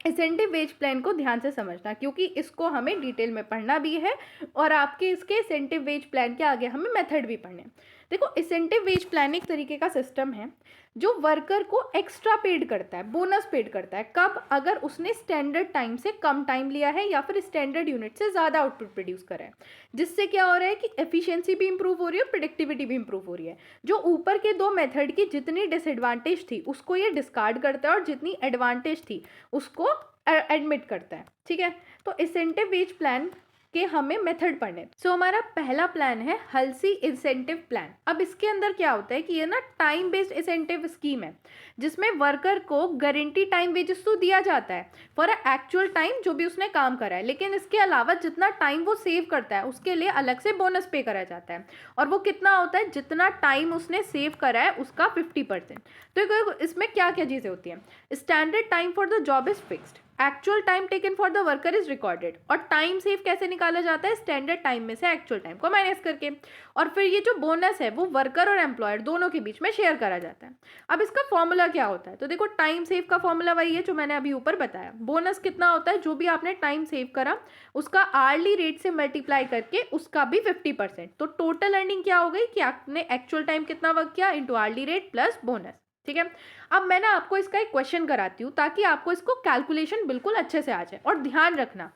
Incentive wage plan को ध्यान से समझना, क्योंकि इसको हमें डिटेल में पढ़ना भी है और आपके इसके इंसेंटिव वेज प्लान के आगे हमें मेथड भी पढ़ने हैं। देखो इंसेंटिव वेज प्लान एक तरीके का सिस्टम है जो वर्कर को एक्स्ट्रा पेड करता है, बोनस पेड करता है। कब? अगर उसने स्टैंडर्ड टाइम से कम टाइम लिया है या फिर स्टैंडर्ड यूनिट से ज़्यादा आउटपुट प्रोड्यूस करा है, जिससे क्या हो रहा है कि एफिशिएंसी भी इंप्रूव हो रही है और प्रोडक्टिविटी भी इंप्रूव हो रही है। जो ऊपर के दो मेथड की जितनी डिसएडवांटेज थी उसको ये डिस्कार्ड करता है और जितनी एडवांटेज थी उसको एडमिट करता है। ठीक है, तो इंसेंटिव वेज प्लान के हमें मेथड पढ़ने। सो हमारा पहला प्लान है हल्सी इंसेंटिव प्लान। अब इसके अंदर क्या होता है कि ये ना टाइम बेस्ड इंसेंटिव स्कीम है जिसमें वर्कर को गारंटी टाइम वेजेस तो दिया जाता है फॉर एक्चुअल टाइम जो भी उसने काम करा है, लेकिन इसके अलावा जितना टाइम वो सेव करता है उसके लिए अलग से बोनस पे करा जाता है। और वो कितना होता है? जितना टाइम उसने सेव करा है उसका 50%। तो इसमें क्या क्या चीज़ें होती हैं? Standard time for the job is fixed, actual time taken for the worker is recorded. और टाइम सेव कैसे निकाला जाता है? स्टैंडर्ड टाइम में से एक्चुअल टाइम को माइनस करके। और फिर ये जो बोनस है वो वर्कर और एम्प्लॉयर दोनों के बीच में शेयर करा जाता है। अब इसका फॉर्मूला क्या होता है? तो देखो टाइम सेव का फॉर्मूला वही है जो मैंने अभी ऊपर बताया। बोनस कितना होता है? जो भी आपने टाइम सेव करा उसका आर्ली रेट से मल्टीप्लाई करके उसका भी 50%। तो टोटल अर्निंग क्या हो गई कि आपने एक्चुअल टाइम कितना वर्क किया into hourly rate plus bonus. ठीक है, अब मैं ना आपको इसका एक क्वेश्चन कराती हूँ ताकि आपको इसको कैलकुलेशन बिल्कुल अच्छे से आ जाए। और ध्यान रखना,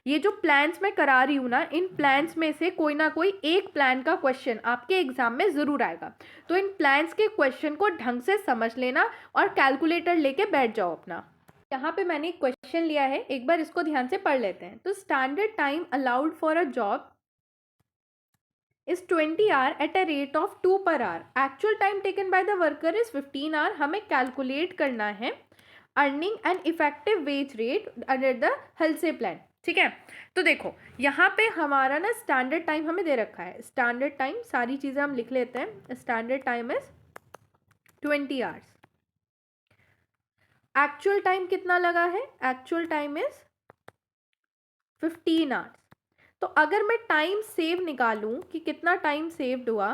ये जो प्लान्स मैं करा रही हूँ ना, इन प्लान्स में से कोई ना कोई एक प्लान का क्वेश्चन आपके एग्जाम में ज़रूर आएगा। तो इन प्लान्स के क्वेश्चन को ढंग से समझ लेना और कैलकुलेटर लेके बैठ जाओ अपना। यहाँ पे मैंने एक क्वेश्चन लिया है, एक बार इसको ध्यान से पढ़ लेते हैं। तो standard time allowed for a job is 20 hour at a rate of 2 per hour. Actual time taken by the worker is 15 hour. हमें कैलकुलेट करना है earning and effective wage rate under the Halsey plan. ठीक है, तो देखो यहाँ पे हमारा ना स्टैंडर्ड टाइम हमें दे रखा है। स्टैंडर्ड टाइम सारी चीज़ें हम लिख लेते हैं। Standard time is 20 hours. Actual time कितना लगा है? Actual time is 15 hours. तो अगर मैं टाइम सेव निकालूं कि कितना टाइम सेव्ड हुआ,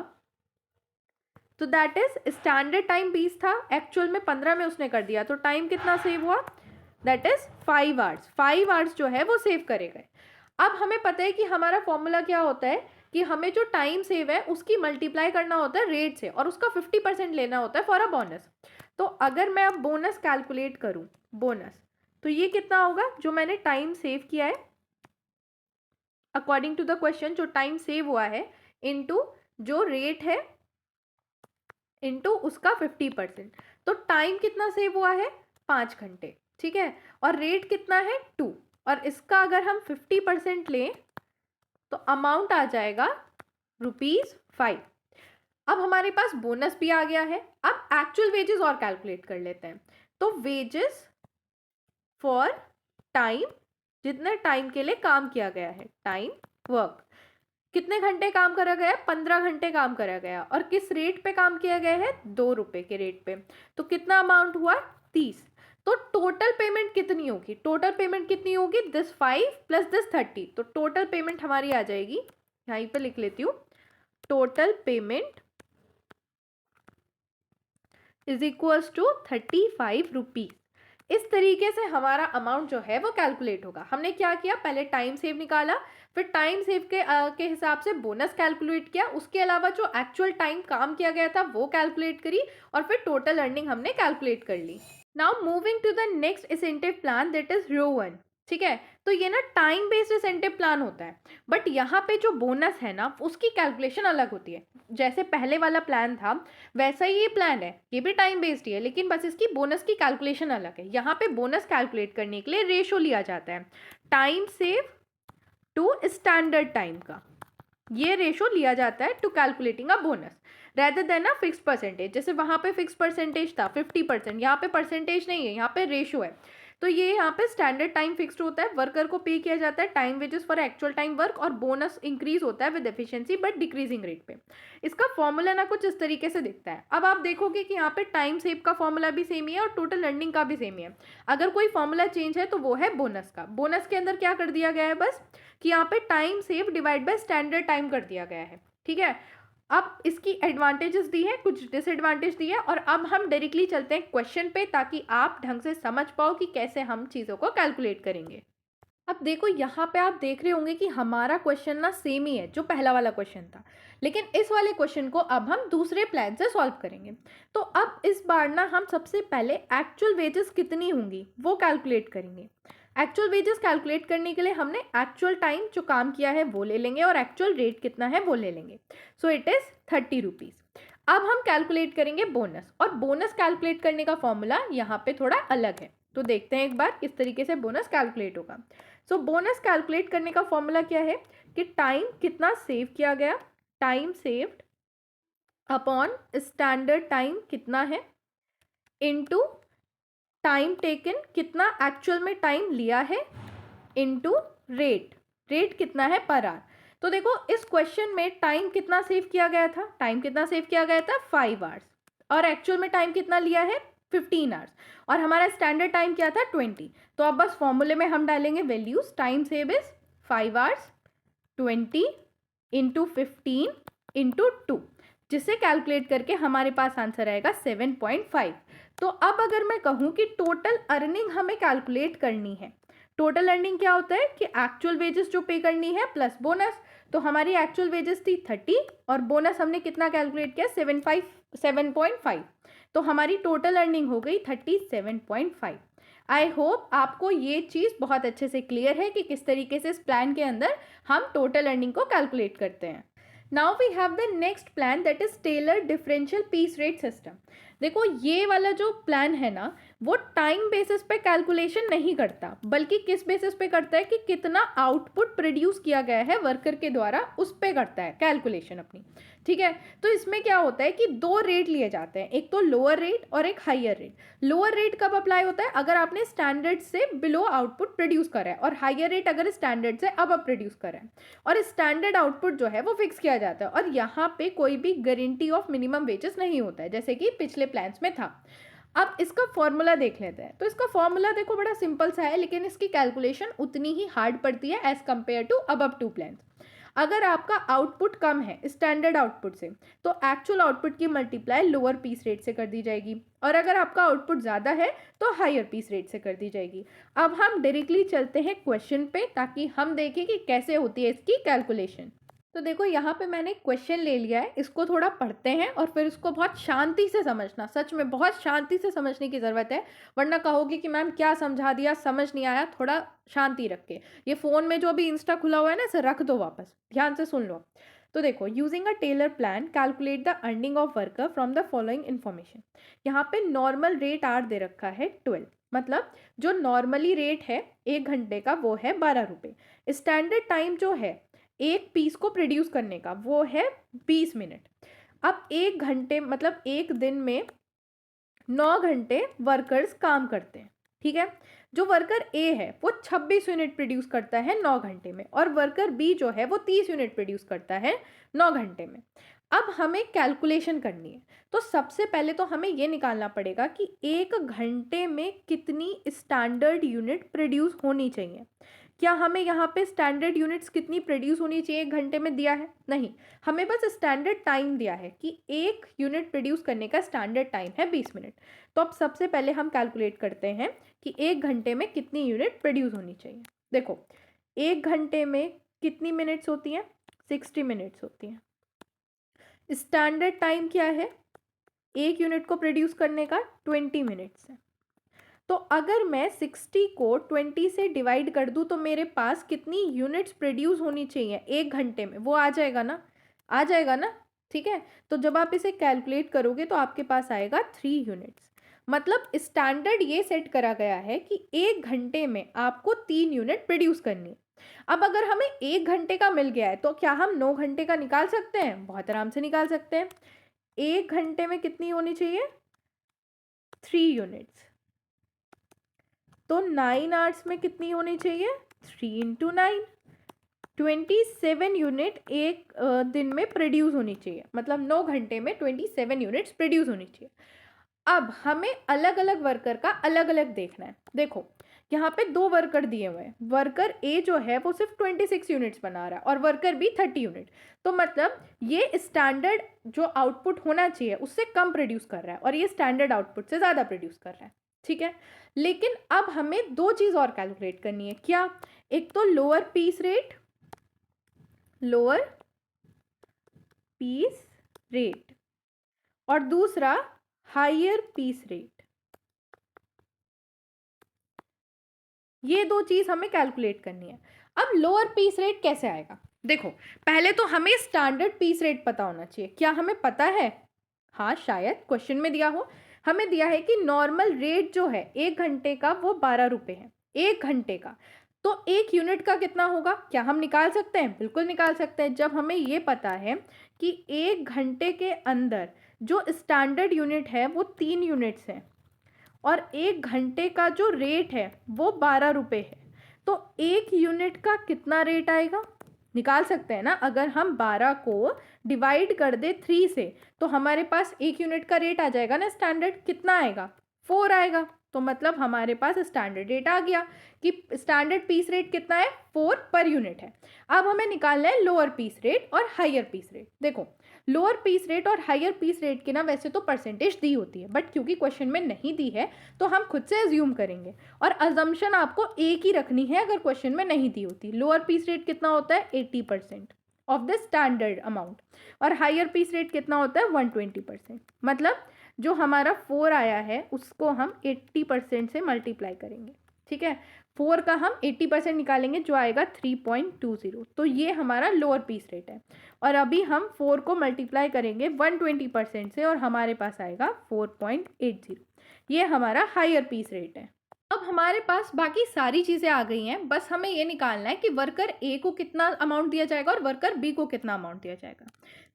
तो दैट इज स्टैंडर्ड टाइम 20 था, एक्चुअल में 15 में उसने कर दिया, तो टाइम कितना सेव हुआ? That is 5 hours. 5 आवर्स जो है वो सेव करे गए। अब हमें पता है कि हमारा फॉर्मूला क्या होता है कि हमें जो टाइम सेव है उसकी मल्टीप्लाई करना होता है रेट से और उसका 50% लेना होता है फॉर अ बोनस। तो अगर मैं अब बोनस कैलकुलेट करूँ, बोनस, तो ये कितना होगा जो मैंने टाइम सेव किया है अकॉर्डिंग टू द क्वेश्चन, जो टाइम सेव हुआ है इनटू जो रेट है इनटू उसका 50%। तो टाइम कितना सेव हुआ है? 5 घंटे। ठीक है, और रेट कितना है? 2। और इसका अगर हम 50% लें तो अमाउंट आ जाएगा ₹5। अब हमारे पास बोनस भी आ गया है। अब एक्चुअल वेजेस और कैलकुलेट कर लेते हैं। तो वेजेस फॉर टाइम, जितने टाइम के लिए काम किया गया है, टाइम वर्क, कितने घंटे काम करा गया? 15 घंटे काम करा गया। और किस रेट पे काम किया गया है? ₹2 के रेट पे। तो कितना अमाउंट हुआ? 30। तो टोटल पेमेंट कितनी होगी, टोटल पेमेंट कितनी होगी, दिस 5 प्लस दिस 30, तो टोटल पेमेंट हमारी आ जाएगी, यहीं पे लिख लेती हूँ, total payment is equals to 35 rupees. इस तरीके से हमारा अमाउंट जो है वो कैलकुलेट होगा। हमने क्या किया, पहले टाइम सेव निकाला, फिर टाइम सेव के हिसाब से बोनस कैलकुलेट किया, उसके अलावा जो एक्चुअल टाइम काम किया गया था वो कैलकुलेट करी, और फिर टोटल अर्निंग हमने कैलकुलेट कर ली। Now moving to the next incentive plan, that is row 1। ठीक है, तो ये ना टाइम बेस्ड इंसेंटिव प्लान होता है, बट यहाँ पे जो बोनस है ना उसकी कैलकुलेशन अलग होती है। जैसे पहले वाला प्लान था वैसा ही ये प्लान है, ये भी टाइम बेस्ड ही है, लेकिन बस इसकी बोनस की कैलकुलेशन अलग है। यहाँ पे बोनस कैलकुलेट करने के लिए रेशो लिया जाता है time save to standard time का, ये रेशो लिया जाता है to calculating a bonus rather than a fix percentage. जैसे वहाँ पे फिक्स परसेंटेज था 50%, यहाँ पे परसेंटेज नहीं है, यहाँ पे रेशो है। तो ये यहाँ पे स्टैंडर्ड टाइम फिक्स्ड होता है, वर्कर को पे किया जाता है time wages for actual time work, और बोनस इंक्रीज होता है with efficiency but decreasing rate पे। इसका फॉर्मूला ना कुछ इस तरीके से दिखता है। अब आप देखोगे कि यहाँ पे टाइम सेव का फॉर्मूला भी सेम ही है और टोटल अर्निंग का भी सेम ही है। अगर कोई फॉर्मूला चेंज है तो वो है बोनस का। बोनस के अंदर क्या कर दिया गया है, बस कि यहाँ पे time save divide by standard time कर दिया गया है। ठीक है, अब इसकी एडवांटेजेस दी है, कुछ डिसएडवांटेज दी है, और अब हम डायरेक्टली चलते हैं क्वेश्चन पे, ताकि आप ढंग से समझ पाओ कि कैसे हम चीज़ों को कैलकुलेट करेंगे। अब देखो यहाँ पे आप देख रहे होंगे कि हमारा क्वेश्चन ना सेम ही है जो पहला वाला क्वेश्चन था, लेकिन इस वाले क्वेश्चन को अब हम दूसरे प्लान से सॉल्व करेंगे। तो अब इस बार ना हम सबसे पहले एक्चुअल वेजेस कितनी होंगी वो कैलकुलेट करेंगे। एक्चुअल वेजेस कैलकुलेट करने के लिए हमने एक्चुअल टाइम जो काम किया है वो ले लेंगे और एक्चुअल रेट कितना है वो ले लेंगे। So it is 30 rupees. अब हम कैलकुलेट करेंगे बोनस, और बोनस कैलकुलेट करने का फॉर्मूला यहाँ पे थोड़ा अलग है। तो देखते हैं एक बार किस तरीके से बोनस कैलकुलेट होगा। सो बोनस कैलकुलेट करने का फॉर्मूला क्या है कि टाइम कितना सेव किया गया, time saved upon standard time कितना है, इनटू टाइम टेकन कितना एक्चुअल में टाइम लिया है, इनटू रेट, रेट कितना है पर आवर। तो देखो इस क्वेश्चन में टाइम कितना सेव किया गया था, टाइम कितना सेव किया गया था 5 आवर्स, और एक्चुअल में टाइम कितना लिया है 15 आवर्स, और हमारा स्टैंडर्ड टाइम क्या था 20। तो अब बस फॉर्मूले में हम डालेंगे values, time save is 5 hours 20 into 15 into 2, जिससे कैलकुलेट करके हमारे पास आंसर आएगा 7.5। तो अब अगर मैं कहूँ कि टोटल अर्निंग हमें कैलकुलेट करनी है, टोटल अर्निंग क्या होता है कि एक्चुअल वेजेस जो पे करनी है प्लस बोनस। तो हमारी एक्चुअल वेजेस थी 30 और बोनस हमने कितना कैलकुलेट किया 7.5, तो हमारी टोटल अर्निंग हो गई 37.5। आई होप आपको ये चीज़ बहुत अच्छे से क्लियर है कि किस तरीके से इस प्लान के अंदर हम टोटल अर्निंग को कैलकुलेट करते हैं। Now we have the next plan that is Taylor differential piece rate system. देखो ये वाला जो प्लान है ना वो टाइम बेसिस पे कैलकुलेशन नहीं करता, बल्कि किस बेसिस पे करता है कि कितना आउटपुट प्रोड्यूस किया गया है वर्कर के द्वारा, उस पे करता है कैलकुलेशन अपनी। ठीक है, तो इसमें क्या होता है कि दो रेट लिए जाते हैं, एक तो लोअर रेट और एक हायर रेट। लोअर रेट कब अप्लाई होता है, अगर आपने स्टैंडर्ड से बिलो आउटपुट प्रोड्यूस करा है, और हायर रेट अगर स्टैंडर्ड से अब प्रोड्यूस करा है। और स्टैंडर्ड आउटपुट जो है वो फिक्स किया जाता है, और यहाँ पे कोई भी गारंटी ऑफ मिनिमम वेजेस नहीं होता है, जैसे कि पिछले प्लान्स में था। अब इसका फॉर्मूला देख लेते हैं। तो इसका फॉर्मूला देखो बड़ा सिंपल सा है, लेकिन इसकी कैलकुलेशन उतनी ही हार्ड पड़ती है as compare to above two plans. अगर आपका आउटपुट कम है स्टैंडर्ड आउटपुट से, तो एक्चुअल आउटपुट की मल्टीप्लाई लोअर पीस रेट से कर दी जाएगी, और अगर आपका आउटपुट ज़्यादा है तो हायर पीस रेट से कर दी जाएगी। अब हम डायरेक्टली चलते हैं क्वेश्चन पे, ताकि हम देखें कि कैसे होती है इसकी कैलकुलेशन। तो देखो यहाँ पे मैंने क्वेश्चन ले लिया है, इसको थोड़ा पढ़ते हैं और फिर इसको बहुत शांति से समझना, सच में बहुत शांति से समझने की ज़रूरत है, वरना कहोगे कि मैम क्या समझा दिया, समझ नहीं आया। थोड़ा शांति रख के, ये फ़ोन में जो अभी इंस्टा खुला हुआ है ना इसे रख दो वापस, ध्यान से सुन लो। तो देखो, using a tailor plan calculate the earning of worker from the following information. यहाँ पे नॉर्मल रेट आर दे रखा है 12, मतलब जो नॉर्मली रेट है 1 घंटे का वो है 12 रुपये। स्टैंडर्ड टाइम जो है एक पीस को प्रोड्यूस करने का वो है 20 मिनट। अब 1 घंटे मतलब एक दिन में 9 घंटे वर्कर्स काम करते हैं। ठीक है, जो वर्कर ए है वो 26 यूनिट प्रोड्यूस करता है 9 घंटे में, और वर्कर बी जो है वो 30 यूनिट प्रोड्यूस करता है 9 घंटे में। अब हमें कैलकुलेशन करनी है, तो सबसे पहले तो हमें ये निकालना पड़ेगा कि 1 घंटे में कितनी स्टैंडर्ड यूनिट प्रोड्यूस होनी चाहिए। क्या हमें यहाँ पे स्टैंडर्ड यूनिट्स कितनी प्रोड्यूस होनी चाहिए 1 घंटे में दिया है? नहीं, हमें बस स्टैंडर्ड टाइम दिया है कि 1 यूनिट प्रोड्यूस करने का स्टैंडर्ड टाइम है 20 मिनट। तो अब सबसे पहले हम कैलकुलेट करते हैं कि 1 घंटे में कितनी यूनिट प्रोड्यूस होनी चाहिए। देखो, 1 घंटे में कितनी मिनट्स होती हैं? 60 मिनट्स होती हैं। स्टैंडर्ड टाइम क्या है 1 यूनिट को प्रोड्यूस करने का? 20 मिनट्स है। तो अगर मैं 60 को 20 से डिवाइड कर दूं तो मेरे पास कितनी यूनिट्स प्रोड्यूस होनी चाहिए 1 घंटे में? वो आ जाएगा ना, आ जाएगा ना, ठीक है। तो जब आप इसे कैलकुलेट करोगे तो आपके पास आएगा 3 यूनिट्स। मतलब स्टैंडर्ड ये सेट करा गया है कि 1 घंटे में आपको 3 यूनिट प्रोड्यूस करनी है। अब अगर हमें 1 घंटे का मिल गया है तो क्या हम 9 घंटे का निकाल सकते हैं? बहुत आराम से निकाल सकते हैं। 1 घंटे में कितनी होनी चाहिए? 3 यूनिट्स। तो 9 आवर्स में कितनी होनी चाहिए? 3 इंटू 9, 27 यूनिट एक दिन में प्रोड्यूस होनी चाहिए। मतलब 9 घंटे में 27 यूनिट्स प्रोड्यूस होनी चाहिए। अब हमें अलग अलग वर्कर का अलग अलग देखना है। देखो, यहाँ पे 2 वर्कर दिए हुए हैं। वर्कर ए जो है वो सिर्फ 26 यूनिट्स बना रहा है और वर्कर बी 30 यूनिट। तो मतलब ये स्टैंडर्ड जो आउटपुट होना चाहिए उससे कम प्रोड्यूस कर रहा है और ये स्टैंडर्ड आउटपुट से ज़्यादा प्रोड्यूस कर रहा है, ठीक है। लेकिन अब हमें 2 चीज़ और कैलकुलेट करनी है। क्या? एक तो lower piece rate, lower piece rate, और दूसरा हायर पीस रेट। ये 2 चीज़ हमें कैलकुलेट करनी है। अब लोअर पीस रेट कैसे आएगा? देखो, पहले तो हमें स्टैंडर्ड पीस रेट पता होना चाहिए। क्या हमें पता है? हाँ, शायद क्वेश्चन में दिया हो। हमें दिया है कि नॉर्मल रेट जो है 1 घंटे का वो 12 रुपये है 1 घंटे का। तो 1 यूनिट का कितना होगा? क्या हम निकाल सकते हैं? बिल्कुल निकाल सकते हैं। जब हमें ये पता है कि 1 घंटे के अंदर जो स्टैंडर्ड यूनिट है वो 3 यूनिट्स हैं और 1 घंटे का जो रेट है वो 12 रुपये है, तो 1 यूनिट का कितना रेट आएगा? निकाल सकते हैं ना। अगर हम 12 को डिवाइड कर दे 3 से तो हमारे पास 1 यूनिट का रेट आ जाएगा ना। स्टैंडर्ड कितना आएगा? 4 आएगा। तो मतलब हमारे पास स्टैंडर्ड रेट आ गया कि स्टैंडर्ड पीस रेट कितना है? 4 पर यूनिट है। अब हमें निकालना है लोअर पीस रेट और हायर पीस रेट। देखो, लोअर पीस रेट और हायर पीस रेट की ना वैसे तो परसेंटेज दी होती है, बट क्योंकि क्वेश्चन में नहीं दी है तो हम खुद से अज्यूम करेंगे और अजम्पशन आपको एक ही रखनी है अगर क्वेश्चन में नहीं दी होती। लोअर पीस रेट कितना होता है? 80% ऑफ द स्टैंडर्ड अमाउंट, और हायर पीस रेट कितना होता है? 120%। मतलब जो हमारा 4 आया है उसको हम 80% से मल्टीप्लाई करेंगे, ठीक है। 4 का हम 80% निकालेंगे जो आएगा 3.20। तो ये हमारा लोअर पीस रेट है। और अभी हम 4 को मल्टीप्लाई करेंगे 120% से और हमारे पास आएगा 4.80। ये हमारा हायर पीस रेट है। अब हमारे पास बाकी सारी चीज़ें आ गई हैं, बस हमें ये निकालना है कि वर्कर ए को कितना अमाउंट दिया जाएगा और वर्कर बी को कितना अमाउंट दिया जाएगा।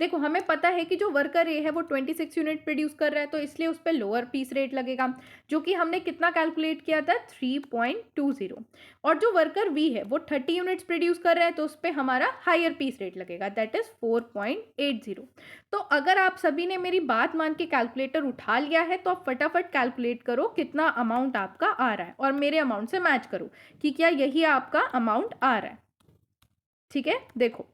देखो, हमें पता है कि जो वर्कर ए है वो 26 यूनिट प्रोड्यूस कर रहा है, तो इसलिए उस पर लोअर पीस रेट लगेगा, जो कि हमने कितना कैलकुलेट किया था? 3.20। और जो वर्कर बी है वो 30 यूनिट्स प्रोड्यूस कर रहा है, तो उस पर हमारा हायर पीस रेट लगेगा, दैट इज़ 4.80। तो अगर आप सभी ने मेरी बात मान के कैलकुलेटर उठा लिया है तो आप फटाफट कैलकुलेट करो कितना अमाउंट आपका आ रहा है और मेरे अमाउंट से मैच करो कि क्या यही आपका अमाउंट आ रहा है, ठीक है। देखो,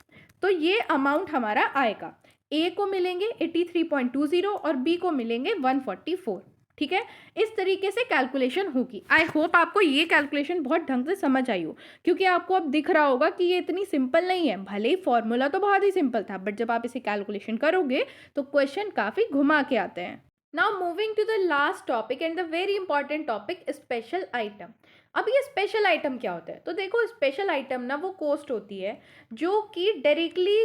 तो ये अमाउंट हमारा आएगा, ए को मिलेंगे 83.20 और बी को मिलेंगे 144, ठीक है। इस तरीके से कैलकुलेशन होगी। आई होप आपको ये कैलकुलेशन बहुत ढंग से समझ आई हो, क्योंकि आपको अब दिख रहा होगा कि ये इतनी सिंपल नहीं है। भले ही फॉर्मूला तो बहुत ही सिंपल था, बट जब आप इसे कैलकुलेशन करोगे तो क्वेश्चन काफ़ी घुमा के आते हैं। Now moving to the last topic and the very important topic, special item. अब ये स्पेशल आइटम क्या होता है? तो देखो, स्पेशल आइटम ना वो कॉस्ट होती है जो कि डायरेक्टली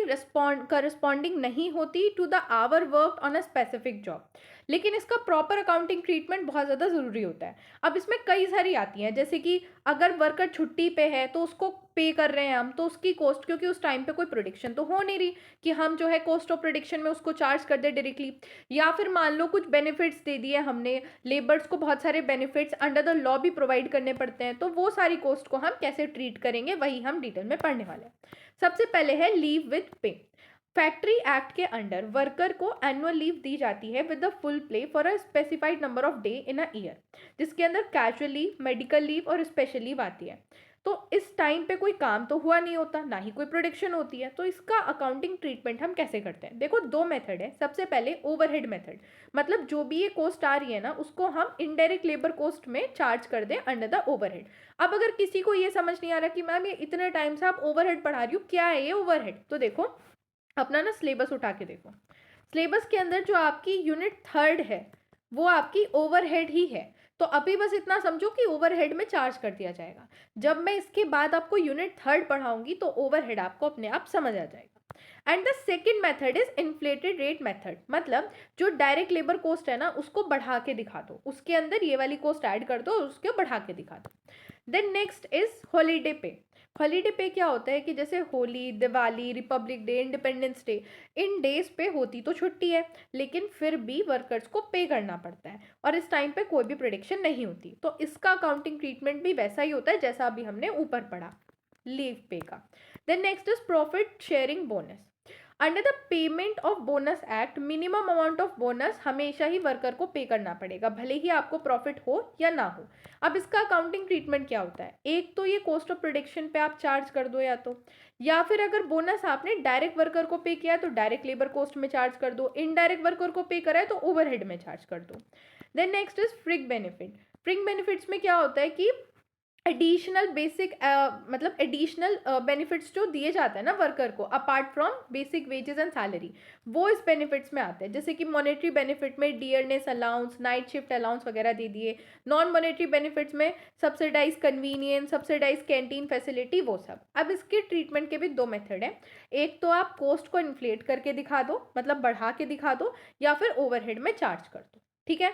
करस्पॉन्डिंग नहीं होती to the hour work on a specific job, लेकिन इसका प्रॉपर अकाउंटिंग ट्रीटमेंट बहुत ज़्यादा ज़रूरी होता है। अब इसमें कई सारी आती हैं, जैसे कि अगर वर्कर छुट्टी पे है तो उसको पे कर रहे हैं हम, तो उसकी कॉस्ट, क्योंकि उस टाइम पे कोई प्रोडिक्शन तो हो नहीं रही कि हम जो है कॉस्ट ऑफ प्रोडिक्शन में उसको चार्ज कर दे डायरेक्टली। या फिर मान लो कुछ बेनिफिट्स दे दिए हमने, लेबर्स को बहुत सारे बेनिफिट्स अंडर द लॉ भी प्रोवाइड करने पड़ते हैं, तो वो सारी कॉस्ट को हम कैसे ट्रीट करेंगे वही हम डिटेल में पढ़ने वाले हैं। सबसे पहले है लीव विद पे। फैक्ट्री एक्ट के अंडर वर्कर को एनुअल लीव दी जाती है विद द फुल पे for a specified number of day in a year, जिसके अंदर कैजुअल लीव, मेडिकल लीव और स्पेशल लीव आती है। तो इस टाइम पे कोई काम तो हुआ नहीं होता, ना ही कोई प्रोडक्शन होती है, तो इसका अकाउंटिंग ट्रीटमेंट हम कैसे करते हैं? देखो, दो मेथड है। सबसे पहले ओवरहेड मेथड, मतलब जो भी ये कॉस्ट आ रही है ना, उसको हम इनडायरेक्ट लेबर कॉस्ट में चार्ज कर दें अंडर द ओवरहेड। अब अगर किसी को ये समझ नहीं आ रहा कि मैम ये इतने टाइम से आप ओवरहेड पढ़ा रही हो, क्या है ये ओवरहेड, तो देखो अपना ना सिलेबस उठा के देखो। सिलेबस के अंदर जो आपकी यूनिट थर्ड है वो आपकी ओवरहेड ही है। तो अभी बस इतना समझो कि ओवरहेड में चार्ज कर दिया जाएगा। जब मैं इसके बाद आपको यूनिट थर्ड पढ़ाऊंगी तो ओवरहेड आपको अपने आप समझ आ जाएगा। And the second method is inflated rate method, मतलब जो डायरेक्ट लेबर कॉस्ट है ना उसको बढ़ा के दिखा दो, उसके अंदर ये वाली कॉस्ट ऐड कर दो और उसको बढ़ा के दिखा दो। Then next is holiday pay. Holiday pay क्या होता है कि जैसे Holi, Diwali, republic day, independence day, इन डेज पे होती तो छुट्टी है, लेकिन फिर भी वर्कर्स को पे करना पड़ता है और इस टाइम पे कोई भी प्रोडक्शन नहीं होती, तो इसका अकाउंटिंग ट्रीटमेंट भी वैसा ही होता है जैसा अभी हमने ऊपर पढ़ा लीव पे का। Then next is profit sharing bonus. Under the payment of bonus act minimum amount of bonus हमेशा ही वर्कर को पे करना पड़ेगा, भले ही आपको प्रॉफिट हो या ना हो। अब इसका अकाउंटिंग ट्रीटमेंट क्या होता है? एक तो ये कॉस्ट ऑफ प्रोडक्शन पे आप चार्ज कर दो, या फिर अगर बोनस आपने डायरेक्ट वर्कर को पे किया है तो डायरेक्ट लेबर कॉस्ट में चार्ज कर दो, इनडायरेक्ट वर्कर को पे करा है तो ओवरहेड में चार्ज कर दो। Then next is fringe benefit. Fringe benefits में क्या होता है कि एडिशनल बेसिक मतलब एडिशनल बेनिफिट्स जो दिए जाते हैं ना वर्कर को apart from basic wages and salary, वो इस बेनिफिट्स में आते हैं। जैसे कि मॉनेटरी बेनिफिट में dearness allowance, night shift allowance वगैरह दे दिए। नॉन मॉनेटरी बेनिफिट्स में subsidise conveyance, subsidise canteen facility, वो सब। अब इसके ट्रीटमेंट के भी दो मेथड है। एक तो आप कॉस्ट को इन्फ्लेट करके दिखा दो, मतलब बढ़ा के दिखा दो, या फिर ओवरहेड में चार्ज कर दो। ठीक है,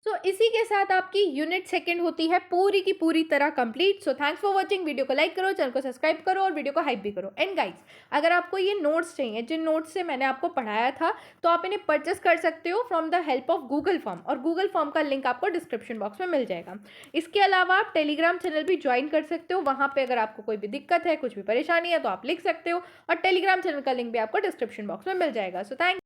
तो इसी के साथ आपकी यूनिट सेकंड होती है पूरी की पूरी तरह complete. So thanks for watching. Video को लाइक करो, चैनल को सब्सक्राइब करो और वीडियो को हाइप भी करो। एंड गाइस, अगर आपको ये नोट्स चाहिए जिन नोट्स से मैंने आपको पढ़ाया था, तो आप इन्हें परचेस कर सकते हो from the help of Google form, और गूगल फॉर्म का लिंक आपको डिस्क्रिप्शन बॉक्स में मिल जाएगा। इसके अलावा आप टेलीग्राम चैनल भी ज्वाइन कर सकते हो। वहाँ पर अगर आपको कोई भी दिक्कत है, कुछ भी परेशानी है, तो आप लिख सकते हो, और टेलीग्राम चैनल का लिंक भी आपको डिस्क्रिप्शन बॉक्स में मिल जाएगा। So thank